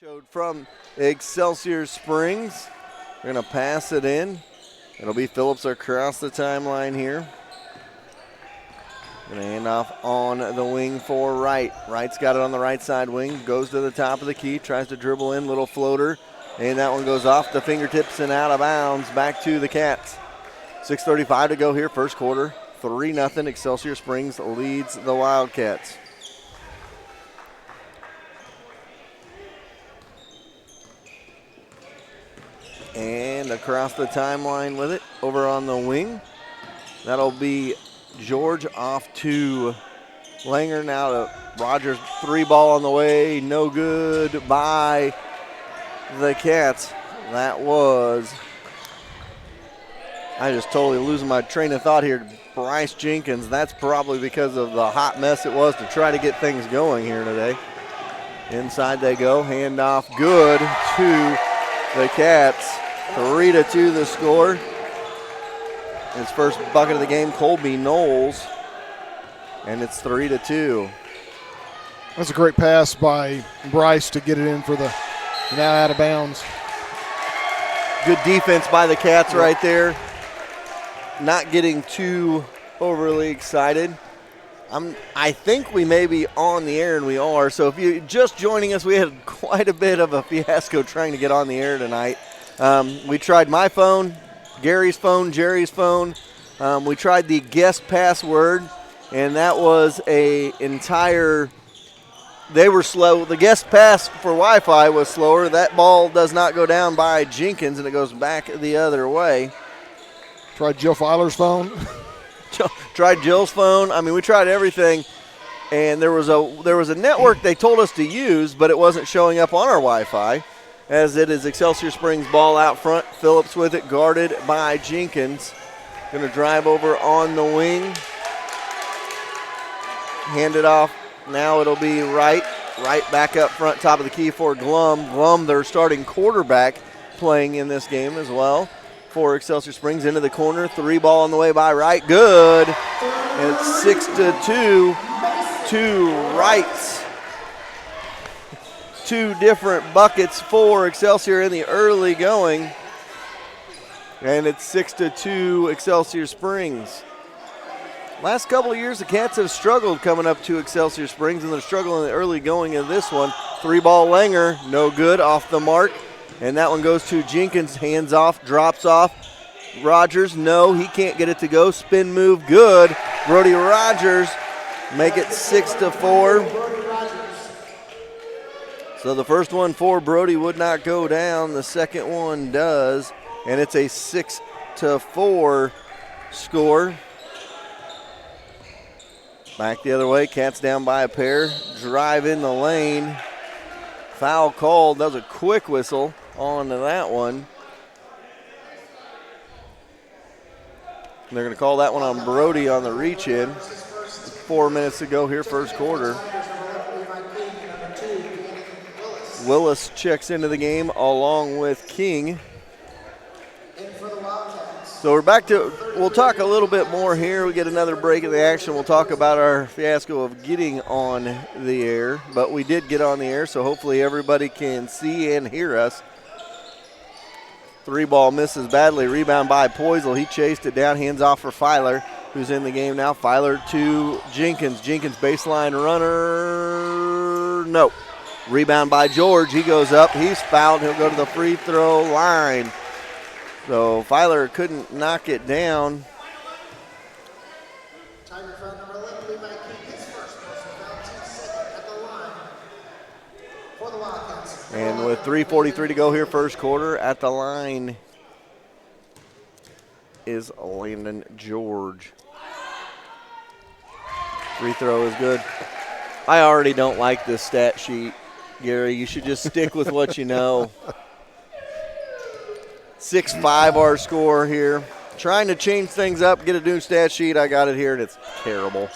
Showed from Excelsior Springs. We're going to pass it in. It'll be Phillips across the timeline here. Going to hand off on the wing for Wright. Wright's got it on the right side wing. Goes to the top of the key. Tries to dribble in. Little floater. And that one goes off the fingertips and out of bounds. Back to the Cats. 6:35 to go here. First quarter. 3-0. Excelsior Springs leads the Wildcats. And across the timeline with it, over on the wing. That'll be George off to Langer. Now to Rogers. 3-ball on the way. No good by the Cats. That was, I just totally losing my train of thought here. Bryce Jenkins. That's probably because of the hot mess it was to try to get things going here today. Inside they go. Handoff good to the Cats. 3-2 the score. His first bucket of the game, Colby Knowles. And it's 3-2. That's a great pass by Bryce to get it in for the now out of bounds. Good defense by the Cats right there. Not getting too overly excited. I think we may be on the air, and we are. So if you're just joining us, we had quite a bit of a fiasco trying to get on the air tonight. We tried my phone, Gary's phone, Jerry's phone. We tried the guest password, and that was a entire – they were slow. The guest pass for Wi-Fi was slower. That ball does not go down by Jenkins, and it goes back the other way. Tried Jill Filer's phone. Tried Jill's phone. I mean, we tried everything, and there was a network they told us to use, but it wasn't showing up on our Wi-Fi, as it is Excelsior Springs ball out front. Phillips with it, guarded by Jenkins. Going to drive over on the wing. Hand it off. Now it'll be Wright. Wright back up front, top of the key for Glum. Glum, their starting quarterback, playing in this game as well for Excelsior Springs. Into the corner. 3-ball on the way by Wright. Good. And it's 6-2 to Wrights. Two different buckets for Excelsior in the early going. And it's 6-2 Excelsior Springs. Last couple of years, the Cats have struggled coming up to Excelsior Springs, and they're struggling in the early going of this one. 3-ball Langer, no good, off the mark. And that one goes to Jenkins, hands off, drops off. Rogers, no, he can't get it to go. Spin move, good. Brody Rogers make it 6-4. So the first one for Brody would not go down. The second one does, and it's a 6-4 score. Back the other way, Cats down by a pair. Drive in the lane. Foul called. That was a quick whistle on to that one. And they're going to call that one on Brody on the reach-in. 4 minutes to go here, first quarter. Willis checks into the game along with King. So we're back to, we'll talk a little bit more here. We get another break in the action. We'll talk about our fiasco of getting on the air. But we did get on the air, so hopefully everybody can see and hear us. 3-ball misses badly. Rebound by Poisel. He chased it down, hands off for Filer, who's in the game now. Filer to Jenkins. Jenkins baseline runner. No. Rebound by George. He goes up. He's fouled. He'll go to the free throw line. So Filer couldn't knock it down. And with 3:43 to go here, first quarter, at the line is Landon George. Free throw is good. I already don't like this stat sheet, Gary. You should just stick with what you know. 6-5 our score here. Trying to change things up, get a new stat sheet. I got it here, and it's terrible.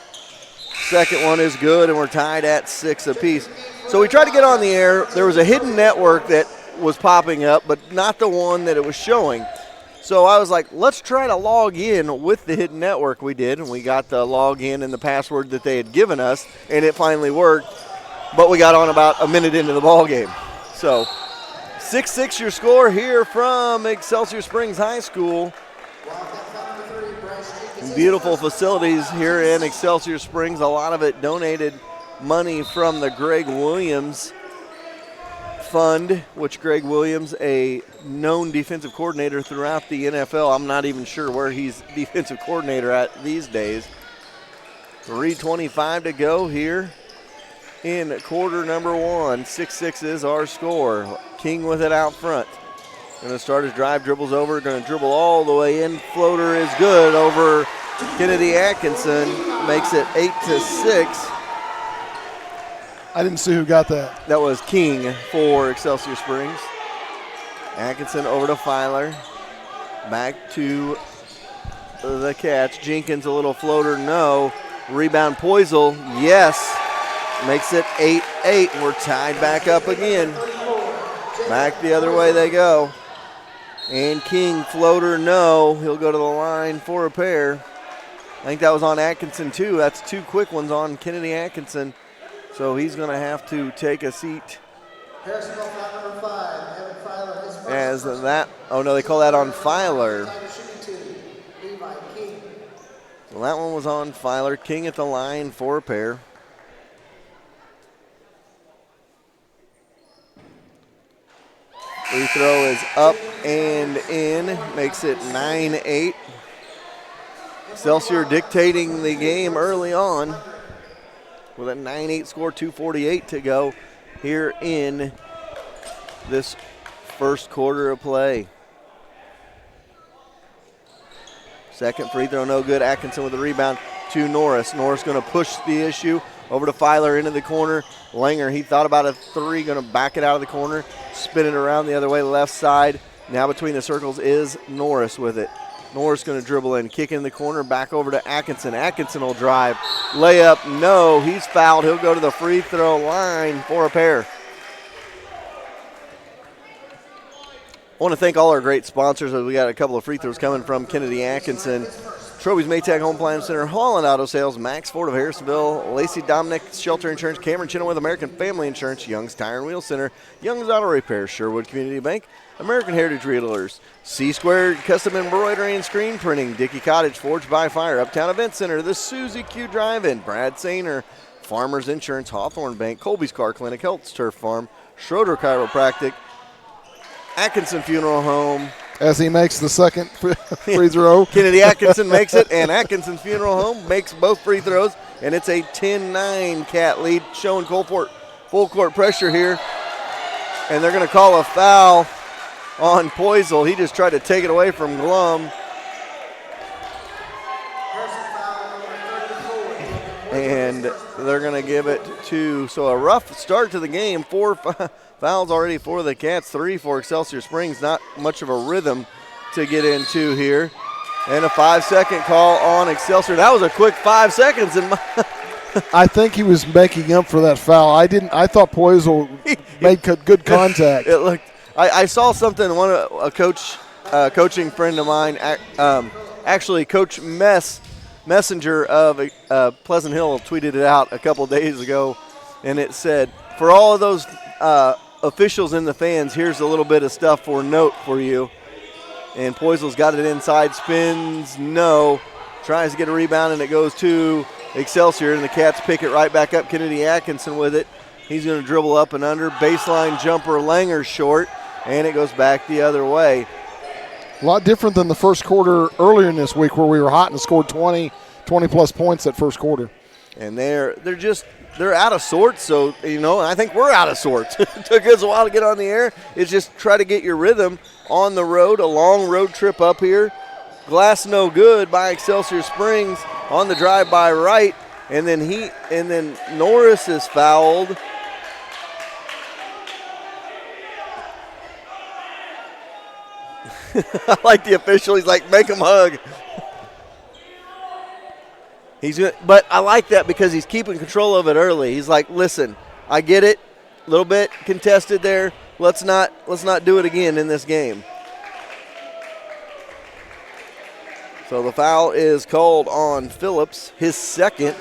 Second one is good, and we're tied at 6 apiece. So we tried to get on the air. There was a hidden network that was popping up, but not the one that it was showing. So I was like, let's try to log in with the hidden network. We did, and we got the login and the password that they had given us, and it finally worked. But we got on about a minute into the ball game. So 6-6 your score here from Excelsior Springs High School. Beautiful facilities here in Excelsior Springs. A lot of it donated money from the Greg Williams Fund, which Greg Williams, a known defensive coordinator throughout the NFL. I'm not even sure where he's defensive coordinator at these days. 3:25 to go here in quarter number 1. 6-6 is our score. King with it out front. Going to start his drive, dribbles over, going to dribble all the way in. Floater is good over Kennedy Atkinson. Makes it 8-6. I didn't see who got that. That was King for Excelsior Springs. Atkinson over to Filer. Back to the Cats. Jenkins, a little floater, no. Rebound Poisel, yes. Makes it 8-8. We're tied back up again. Back the other way they go. And King, floater, no. He'll go to the line for a pair. I think that was on Atkinson too. That's 2 quick ones on Kennedy Atkinson. So he's going to have to take a seat. As that, oh no, they call that on Filer. So that one was on Filer. King at the line for a pair. Free throw is up and in, makes it 9-8. Excelsior dictating the game early on with a 9-8 score, 2:48 to go here in this first quarter of play. Second free throw, no good. Atkinson with the rebound to Norris. Norris going to push the issue over to Filer into the corner. Langer, he thought about a 3, going to back it out of the corner, spin it around the other way, left side. Now between the circles is Norris with it. Norris going to dribble in, kick in the corner, back over to Atkinson. Atkinson will drive. Layup, no. He's fouled. He'll go to the free throw line for a pair. I want to thank all our great sponsors. We got a couple of free throws coming from Kennedy Atkinson, Troby's Maytag Home Appliance Center, Holland Auto Sales, Max Ford of Harrisonville, Lacey Dominic Shelter Insurance, Cameron Chenoweth American Family Insurance, Young's Tire and Wheel Center, Young's Auto Repair, Sherwood Community Bank, American Heritage Realtors, C-Squared Custom Embroidery and Screen Printing, Dickey Cottage, Forged by Fire, Uptown Event Center, the Suzy Q Drive-In, Brad Sainer, Farmers Insurance, Hawthorne Bank, Colby's Car Clinic, Health's Turf Farm, Schroeder Chiropractic, Atkinson Funeral Home. As he makes the second free throw. Kennedy Atkinson makes it, and Atkinson's Funeral Home makes both free throws, and it's a 10-9 Cat lead, showing Colport full court pressure here. And they're going to call a foul on Poisel. He just tried to take it away from Glum. And they're going to give it to, so a rough start to the game. 4 fouls already for the Cats, 3 for Excelsior Springs. Not much of a rhythm to get into here. And a 5-second call on Excelsior. That was a quick 5 seconds. And I think he was making up for that foul. I thought Poisel made good contact. It looked. I saw something. A coaching friend of mine, actually Coach Messenger of Pleasant Hill, tweeted it out a couple days ago, and it said, for all of those officials and the fans, here's a little bit of stuff for note for you. And Poisel's got it inside, spins, no, tries to get a rebound, and it goes to Excelsior, and the Cats pick it right back up. Kennedy Atkinson with it. He's going to dribble up and under. Baseline jumper, Langer short, and it goes back the other way. A lot different than the first quarter earlier in this week where we were hot and scored 20-plus points that first quarter. And they're out of sorts, so, I think we're out of sorts. It took us a while to get on the air. It's just try to get your rhythm on the road, a long road trip up here. Glass no good by Excelsior Springs on the drive by right, and then Norris is fouled. I like the official. He's like, make him hug. But I like that because he's keeping control of it early. He's like, listen, I get it, a little bit contested there. Let's not do it again in this game. So the foul is called on Phillips, his second.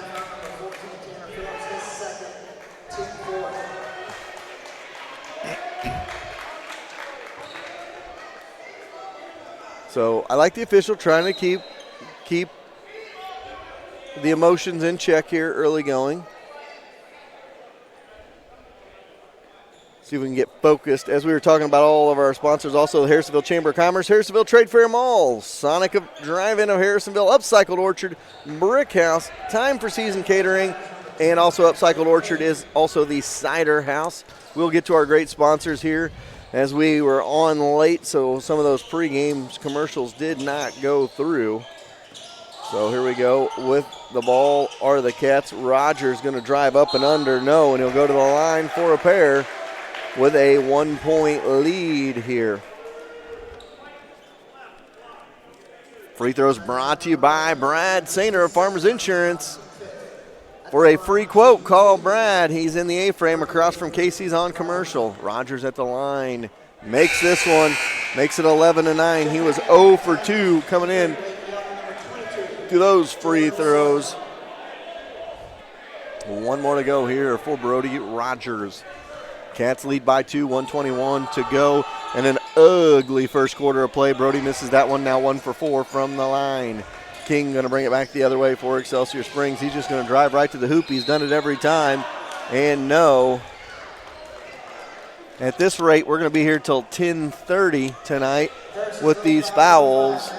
So I like the official trying to keep the emotions in check here early going. See if we can get focused. As we were talking about all of our sponsors, also the Harrisonville Chamber of Commerce, Harrisonville Trade Fair Mall, Sonic Drive-In of Harrisonville, Upcycled Orchard, Brick House, Time for Season Catering, and also Upcycled Orchard is also the Cider House. We'll get to our great sponsors here as we were on late, so some of those pregame commercials did not go through. So here we go with the ball are the Cats. Rogers going to drive up and under, no, and he'll go to the line for a pair with a 1-point lead here. Free throws brought to you by Brad Sainer of Farmers Insurance. For a free quote, call Brad. He's in the A-frame across from Casey's on commercial. Rogers at the line. Makes this one. Makes it 11-9. He was 0 for 2 coming in to those free throws. One more to go here for Brody Rogers. Cats lead by 2, 1:21 to go. And an ugly first quarter of play. Brody misses that one, now 1 for 4 from the line. King going to bring it back the other way for Excelsior Springs. He's just going to drive right to the hoop. He's done it every time. And no. At this rate, we're going to be here till 10:30 tonight with these fouls.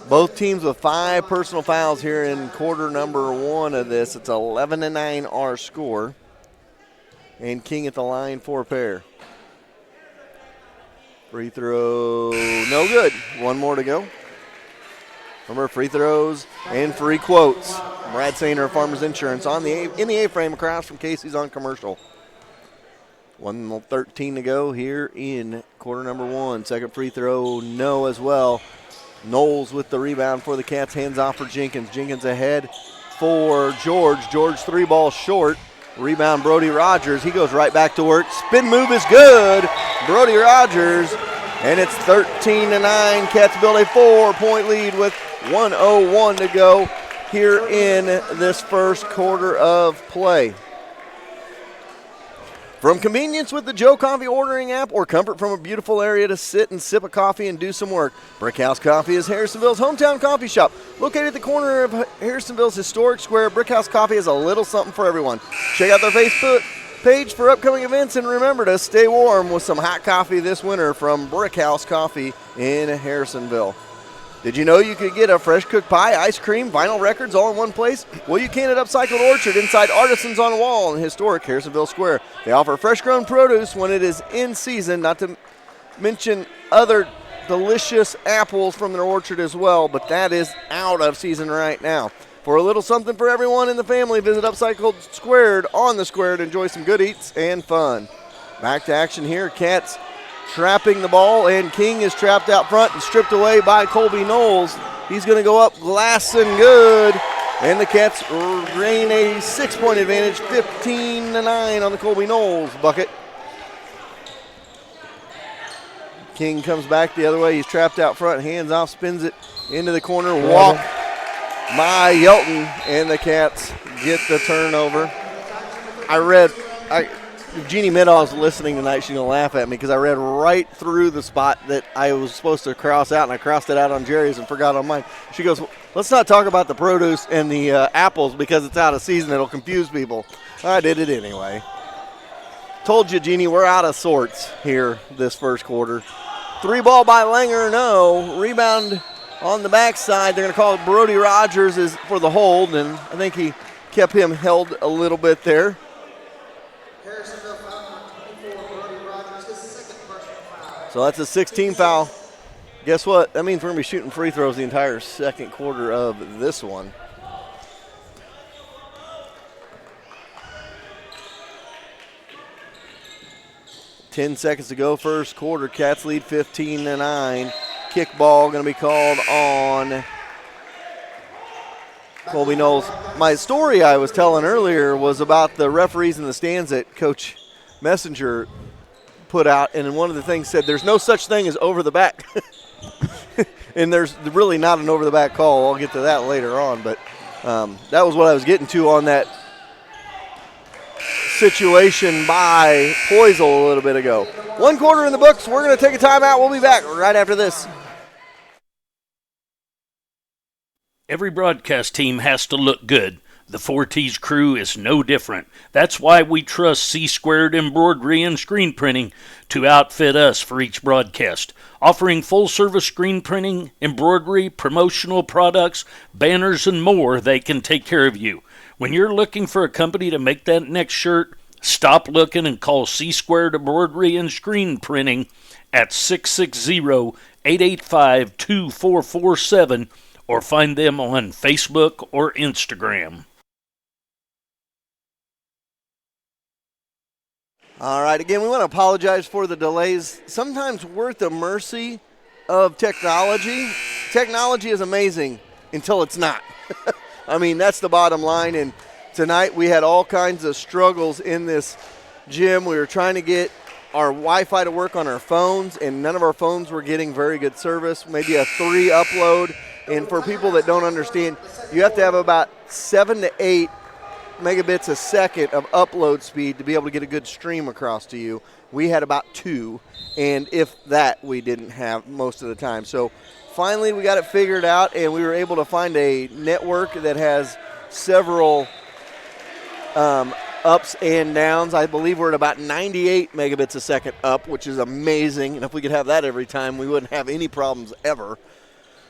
Both teams with 5 personal fouls here in quarter number 1 of this. It's 11-9 our score. And King at the line for a pair. Free throw, no good. One more to go. Remember, free throws and free quotes. Brad Sainer of Farmers Insurance in the A-frame across from Casey's on commercial. 1:13 to go here in quarter number 1. Second free throw, no as well. Knowles with the rebound for the Cats. Hands off for Jenkins. Jenkins ahead for George. George 3-ball short. Rebound Brody Rogers. He goes right back to work. Spin move is good. Brody Rogers. And it's 13-9. Cats build a 4-point lead with 1:01 to go here in this first quarter of play. From convenience with the Joe Coffee ordering app or comfort from a beautiful area to sit and sip a coffee and do some work, Brick House Coffee is Harrisonville's hometown coffee shop. Located at the corner of Harrisonville's historic square, Brick House Coffee has a little something for everyone. Check out their Facebook page for upcoming events, and remember to stay warm with some hot coffee this winter from Brick House Coffee in Harrisonville. Did you know you could get a fresh cooked pie, ice cream, vinyl records all in one place? Well, you can at Upcycled Orchard inside Artisans on Wall in historic Harrisonville Square. They offer fresh grown produce when it is in season, not to mention other delicious apples from their orchard as well, but that is out of season right now. For a little something for everyone in the family, visit Upcycled Squared on the square to enjoy some good eats and fun. Back to action here. Cats trapping the ball, and King is trapped out front and stripped away by Colby Knowles. He's going to go up, glass and good, and the Cats gain a 6-point advantage, 15-9 on the Colby Knowles bucket. King comes back the other way. He's trapped out front, hands off, spins it into the corner, walk by Yelton, and the Cats get the turnover. If Jeannie Meadows listening tonight, she's going to laugh at me because I read right through the spot that I was supposed to cross out, and I crossed it out on Jerry's and forgot on mine. She goes, let's not talk about the produce and the apples because it's out of season. It'll confuse people. I did it anyway. Told you, Jeannie, we're out of sorts here this first quarter. 3-ball by Langer, no. Rebound on the backside. They're going to call it Brody Rogers for the hold, and I think he kept him held a little bit there. So that's a 16 foul. Guess what? That means we're going to be shooting free throws the entire second quarter of this one. Ten seconds to go, first quarter. Cats lead 15-9. Kickball going to be called on Colby Knowles. My story I was telling earlier was about the referees in the stands that Coach Messenger put out, and one of the things said there's no such thing as over the back. And there's really not an over the back call. I'll get to that later on, but that was what I was getting to on that situation by Poisel a little bit ago. 1 quarter in the books. We're going to take a timeout. We'll be back right after this. Every broadcast team has to look good. The 4T's crew is no different. That's why we trust C-Squared Embroidery and Screen Printing to outfit us for each broadcast. Offering full-service screen printing, embroidery, promotional products, banners, and more, they can take care of you. When you're looking for a company to make that next shirt, stop looking and call C-Squared Embroidery and Screen Printing at 660-885-2447 or find them on Facebook or Instagram. All right, again, we want to apologize for the delays. Sometimes we're at the mercy of technology. Technology is amazing until it's not. I mean, that's the bottom line. And tonight we had all kinds of struggles in this gym. We were trying to get our Wi-Fi to work on our phones, and none of our phones were getting very good service, maybe a 3 upload. And for people that don't understand, you have to have about 7 to 8 megabits a second of upload speed to be able to get a good stream across to you. We had about 2, and if that, we didn't have most of the time. So finally we got it figured out, and we were able to find a network that has several ups and downs. I believe we're at about 98 megabits a second up, which is amazing, and if we could have that every time, we wouldn't have any problems ever.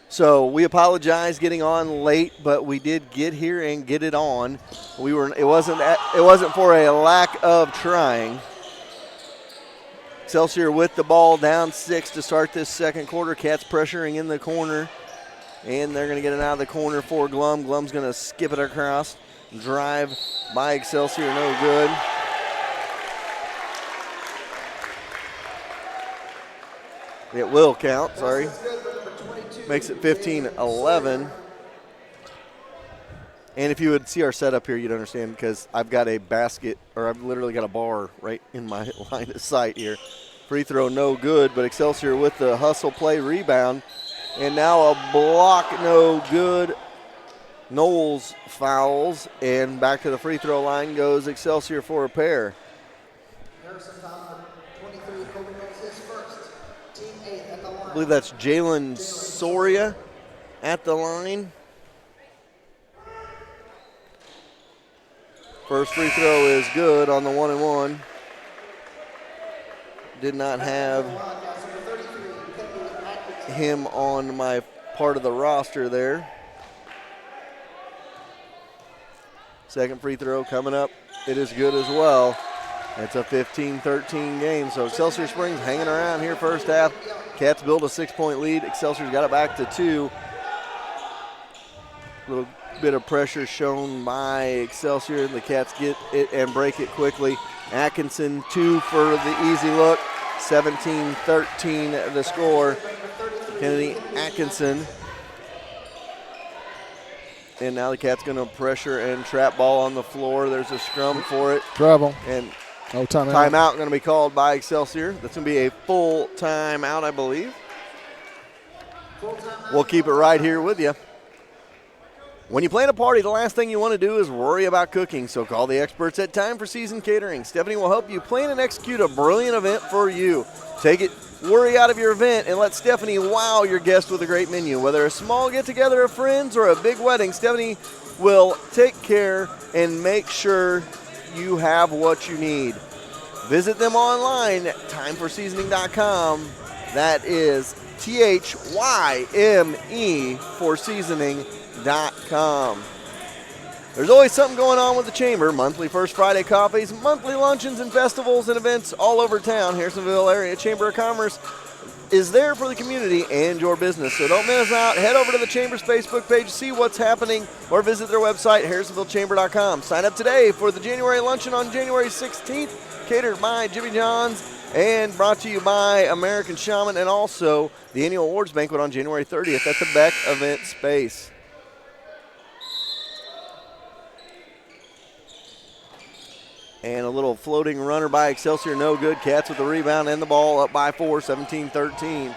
So we apologize getting on late, but we did get here and get it on. It wasn't for a lack of trying. Excelsior with the ball, down 6 to start this second quarter. Cats pressuring in the corner, and they're going to get it out of the corner for Glum. Glum's going to skip it across. Drive by Excelsior, no good. It will count, sorry. Makes it 15-11. And if you would see our setup here, you'd understand, because I've got a basket, or I've literally got a bar right in my line of sight here. Free throw no good, but Excelsior with the hustle play rebound. And now a block no good. Knowles fouls, and back to the free throw line goes Excelsior for a pair. I believe that's Jalen Soria at the line. First free throw is good on the 1-and-1. Did not have him on my part of the roster there. Second free throw coming up. It is good as well. It's a 15-13 game. So Excelsior Springs hanging around here first half. Cats build a 6-point lead. Excelsior's got it back to 2. A little bit of pressure shown by Excelsior. The Cats get it and break it quickly. Atkinson 2 for the easy look. 17-13 the score. Kennedy Atkinson. And now the Cats going to pressure and trap ball on the floor. There's a scrum for it. Travel. And timeout going to be called by Excelsior. That's going to be a full timeout, I believe. We'll keep it right here with you. When you plan a party, the last thing you want to do is worry about cooking, so call the experts at Time for Season Catering. Stephanie will help you plan and execute a brilliant event for you. Take it, worry out of your event, and let Stephanie wow your guests with a great menu. Whether a small get-together of friends or a big wedding, Stephanie will take care and make sure you have what you need. Visit them online at timeforseasoning.com. That is THYME for seasoning.com. There's always something going on with the Chamber. Monthly First Friday coffees, monthly luncheons and festivals and events all over town. Harrisonville area Chamber of Commerce is there for the community and your business. So don't miss out. Head over to the Chamber's Facebook page, see what's happening, or visit their website, harrisonvillechamber.com. Sign up today for the January luncheon on January 16th, catered by Jimmy John's and brought to you by American Shaman, and also the annual awards banquet on January 30th at the Beck Event Space. And a little floating runner by Excelsior, no good. Cats with the rebound and the ball, up by 4, 17-13.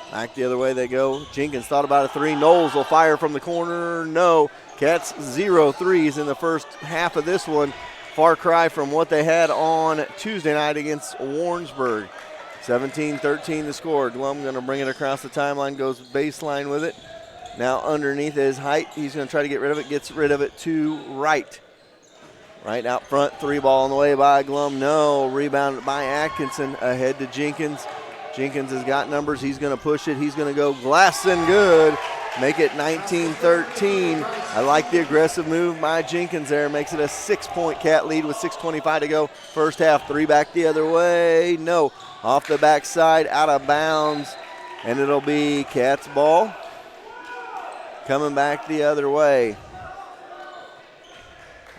Back the other way they go. Jenkins thought about a 3. Knowles will fire from the corner. No. Cats 0 threes in the first half of this one. far cry from what they had on Tuesday night against Warrensburg. 17-13 the score. Glum going to bring it across the timeline, goes baseline with it. Now underneath his height, he's going to try to get rid of it, gets rid of it to right. Right out front, 3-ball on the way by Glum. No, rebounded by Atkinson, ahead to Jenkins. Jenkins has got numbers. He's going to push it. He's going to go glass and good. Make it 19-13. I like the aggressive move by Jenkins there. Makes it a 6-point Cat lead with 6:25 to go. First half, 3 back the other way. No, off the backside, out of bounds. And it'll be Cats ball. Coming back the other way.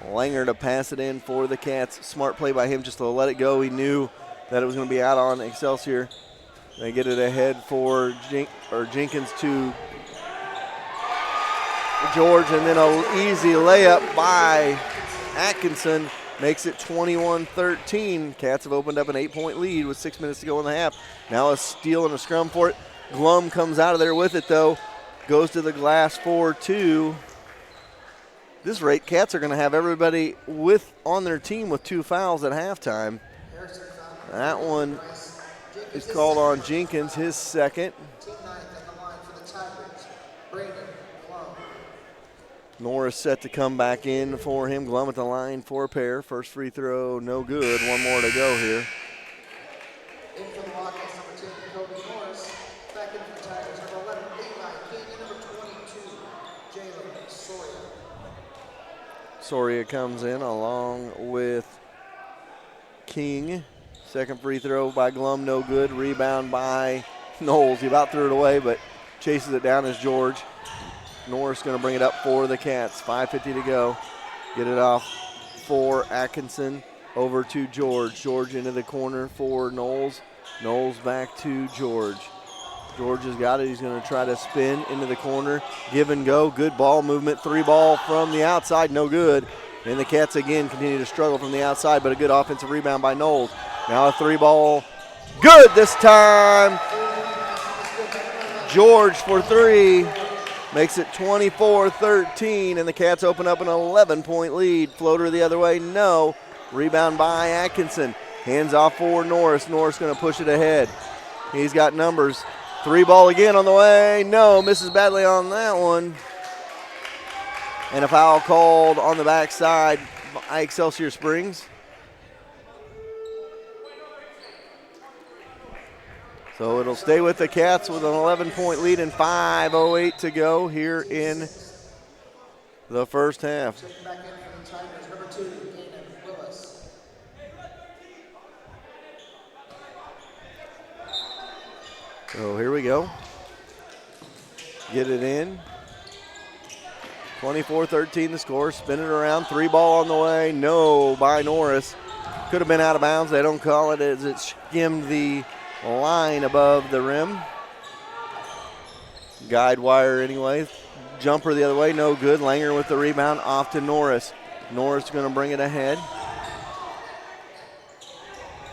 Langer to pass it in for the Cats. Smart play by him just to let it go. He knew that it was going to be out on Excelsior. They get it ahead for Jenkins to George, and then an easy layup by Atkinson makes it 21-13. Cats have opened up an 8-point lead with 6 minutes to go in the half. Now a steal and a scrum for it. Glum comes out of there with it, though. Goes to the glass for 2. This rate, Cats are going to have everybody on their team with 2 fouls at halftime. That one is called on Jenkins, his second. Norris set to come back in for him. Glum at the line for a pair. First free throw, no good. 1 more to go here. In for the Wildcats, number 10, Kobe Norris. Back in for the Tigers, number 11, Levi King, and number 22, Jalen Soria. Soria comes in along with King. Second free throw by Glum, no good. Rebound by Knowles. He about threw it away, but chases it down as George. Norris going to bring it up for the Cats. 5:50 to go. Get it off for Atkinson. Over to George. George into the corner for Knowles. Knowles back to George. George has got it. He's going to try to spin into the corner. Give and go. Good ball movement. 3-ball from the outside. No good. And the Cats again continue to struggle from the outside, but a good offensive rebound by Knowles. Now a 3-ball. Good this time. George for 3. Makes it 24-13, and the Cats open up an 11-point lead. Floater the other way, no. Rebound by Atkinson. Hands off for Norris. Norris going to push it ahead. He's got numbers. 3-ball again on the way. No, misses badly on that one. And a foul called on the backside by Excelsior Springs. So it'll stay with the Cats with an 11-point lead and 5:08 to go here in the first half. Checking back in for the Tigers, number 2, Kanan Willis. So here we go. Get it in. 24-13 the score. Spin it around. 3-ball on the way. No by Norris. Could have been out of bounds. They don't call it as it skimmed the line above the rim. Guide wire anyway. Jumper the other way, no good. Langer with the rebound, off to Norris. Norris going to bring it ahead.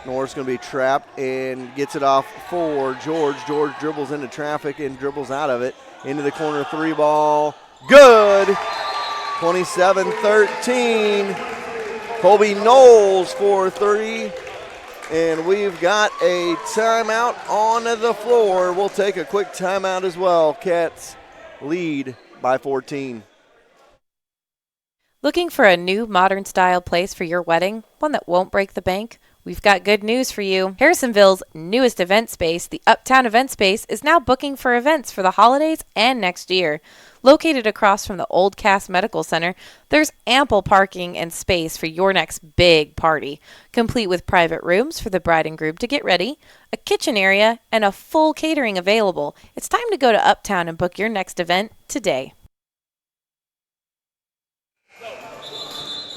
Norris going to be trapped and gets it off for George. George dribbles into traffic and dribbles out of it. Into the corner, 3-ball. Good! 27-13. Colby Knowles for 3. And we've got a timeout on the floor. We'll take a quick timeout as well. Cats lead by 14. Looking for a new modern style place for your wedding? One that won't break the bank? We've got good news for you. Harrisonville's newest event space, the Uptown Event Space, is now booking for events for the holidays and next year. Located across from the Old Cass Medical Center, there's ample parking and space for your next big party, complete with private rooms for the bride and groom to get ready, a kitchen area, and a full catering available. It's time to go to Uptown and book your next event today.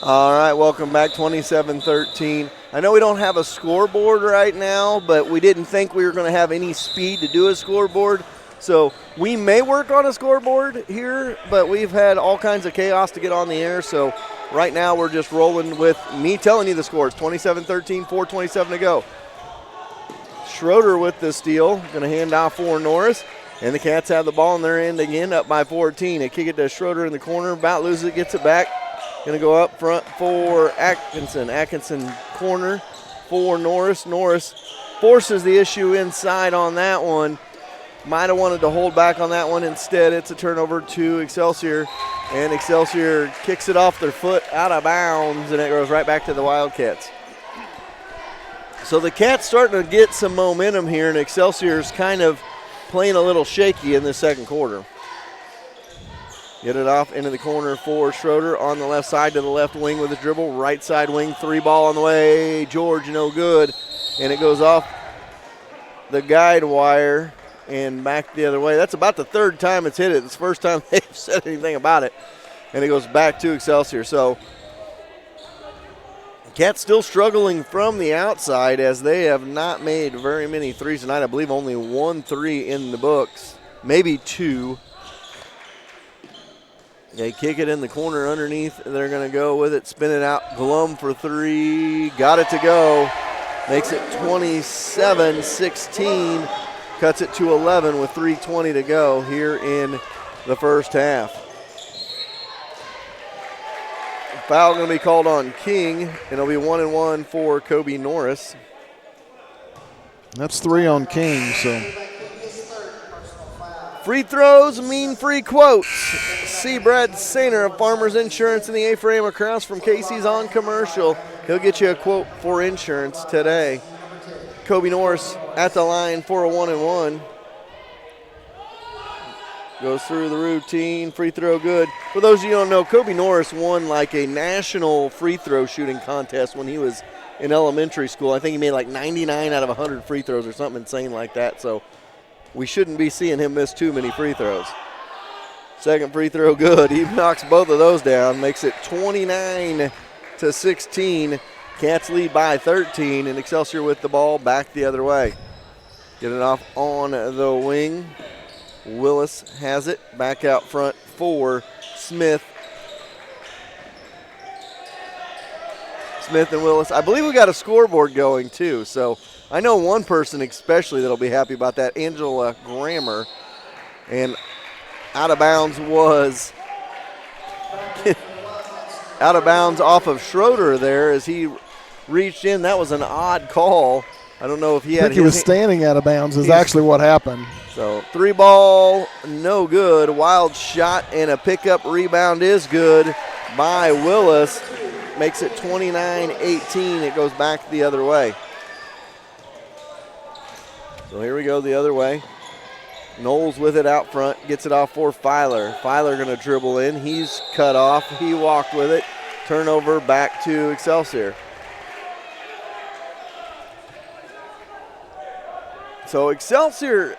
All right, welcome back, 27-13. I know we don't have a scoreboard right now, but we didn't think we were going to have any speed to do a scoreboard. So we may work on a scoreboard here, but we've had all kinds of chaos to get on the air. So right now we're just rolling with me telling you the scores. 27-13, 4:27 to go. Schroeder with the steal. Going to hand off for Norris. And the Cats have the ball in their end again, up by 14. They kick it to Schroeder in the corner. About loses it, gets it back. Going to go up front for Atkinson. Atkinson corner for Norris. Norris forces the issue inside on that one. Might have wanted to hold back on that one. Instead, it's a turnover to Excelsior. And Excelsior kicks it off their foot out of bounds, and it goes right back to the Wildcats. So the Cats starting to get some momentum here, and Excelsior's kind of playing a little shaky in the second quarter. Get it off into the corner for Schroeder on the left side to the left wing with a dribble. Right side wing, 3 ball on the way. George, no good. And it goes off the guide wire and back the other way. That's about the 3rd time it's hit it. It's the first time they've said anything about it. And it goes back to Excelsior. So Cats still struggling from the outside as they have not made very many threes tonight. I believe only 1 3 in the books, maybe 2. They kick it in the corner underneath. They're going to go with it, spin it out. Glum for 3. Got it to go. Makes it 27-16. Cuts it to 11 with 3:20 to go here in the first half. Foul going to be called on King, and it'll be 1-1 for Kobe Norris. That's 3 on King, so. Free throws mean free quotes. See Brad Sainer of Farmers Insurance in the A-frame across from Casey's on Commercial. He'll get you a quote for insurance today. Kobe Norris at the line for a 1-1. Goes through the routine, free throw good. For those of you who don't know, Kobe Norris won like a national free throw shooting contest when he was in elementary school. I think he made like 99 out of 100 free throws or something insane like that. So we shouldn't be seeing him miss too many free throws. Second free throw good. He knocks both of those down, makes it 29-16. Cats lead by 13, and Excelsior with the ball back the other way. Get it off on the wing. Willis has it back out front for Smith. Smith and Willis. I believe we got a scoreboard going too, so I know one person especially that'll be happy about that, Angela Grammer. And out of bounds was out of bounds off of Schroeder there as he reached in. That was an odd call. I don't know if he had. I think he was standing out of bounds is actually what happened. So 3 ball, no good. Wild shot and a pickup rebound is good by Willis. Makes it 29-18. It goes back the other way. So here we go the other way. Knowles with it out front, gets it off for Filer. Filer going to dribble in. He's cut off. He walked with it. Turnover back to Excelsior. So Excelsior,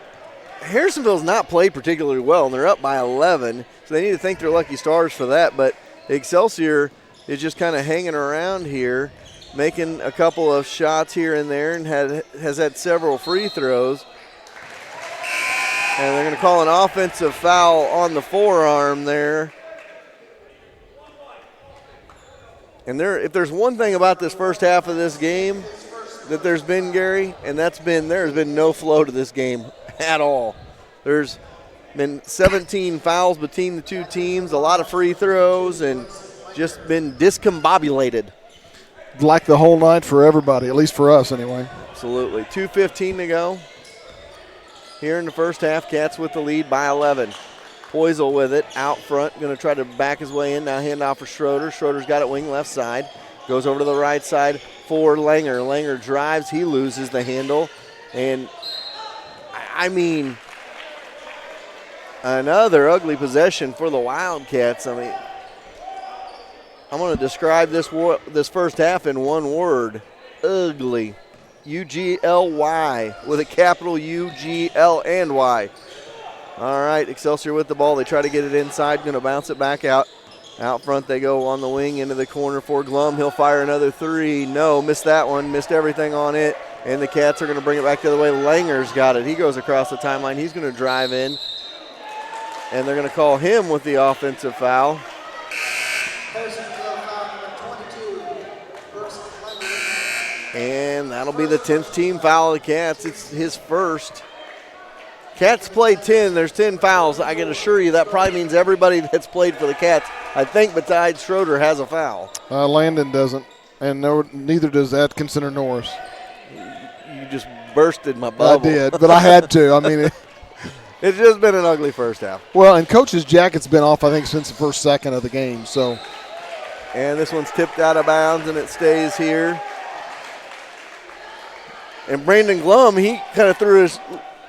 Harrisonville's not played particularly well, and they're up by 11. So they need to thank their lucky stars for that. But Excelsior is just kind of hanging around here, making a couple of shots here and there, and has had several free throws. And they're going to call an offensive foul on the forearm there. And if there's one thing about this first half of this game that there's been, Gary, and there's been no flow to this game at all. There's been 17 fouls between the two teams, a lot of free throws, and just been discombobulated. Like the whole night for everybody, at least for us anyway. Absolutely. 2:15 to go. Here in the first half, Cats with the lead by 11. Poisel with it out front, going to try to back his way in. Now handoff for Schroeder. Schroeder's got it wing left side. Goes over to the right side for Langer. Langer drives. He loses the handle. And, I mean, another ugly possession for the Wildcats. I mean, I'm going to describe this first half in one word. Ugly. U-G-L-Y with a capital U-G-L and Y. All right, Excelsior with the ball. They try to get it inside, going to bounce it back out. Out front they go on the wing into the corner for Glum. He'll fire another 3. No, missed that one, missed everything on it. And the Cats are going to bring it back the other way. Langer's got it. He goes across the timeline. He's going to drive in. And they're going to call him with the offensive foul. And that'll be the 10th team foul of the Cats. It's his first. Cats played 10. There's 10 fouls. I can assure you that probably means everybody that's played for the Cats I think besides Schroeder has a foul. Landon doesn't, and neither does Atkinson or Norris. You just bursted my bubble. I did, but I had to. I mean, it's just been an ugly first half. Well, and Coach's jacket's been off, I think, since the first second of the game. So, and this one's tipped out of bounds, and it stays here. And Brandon Glum, he kind of threw his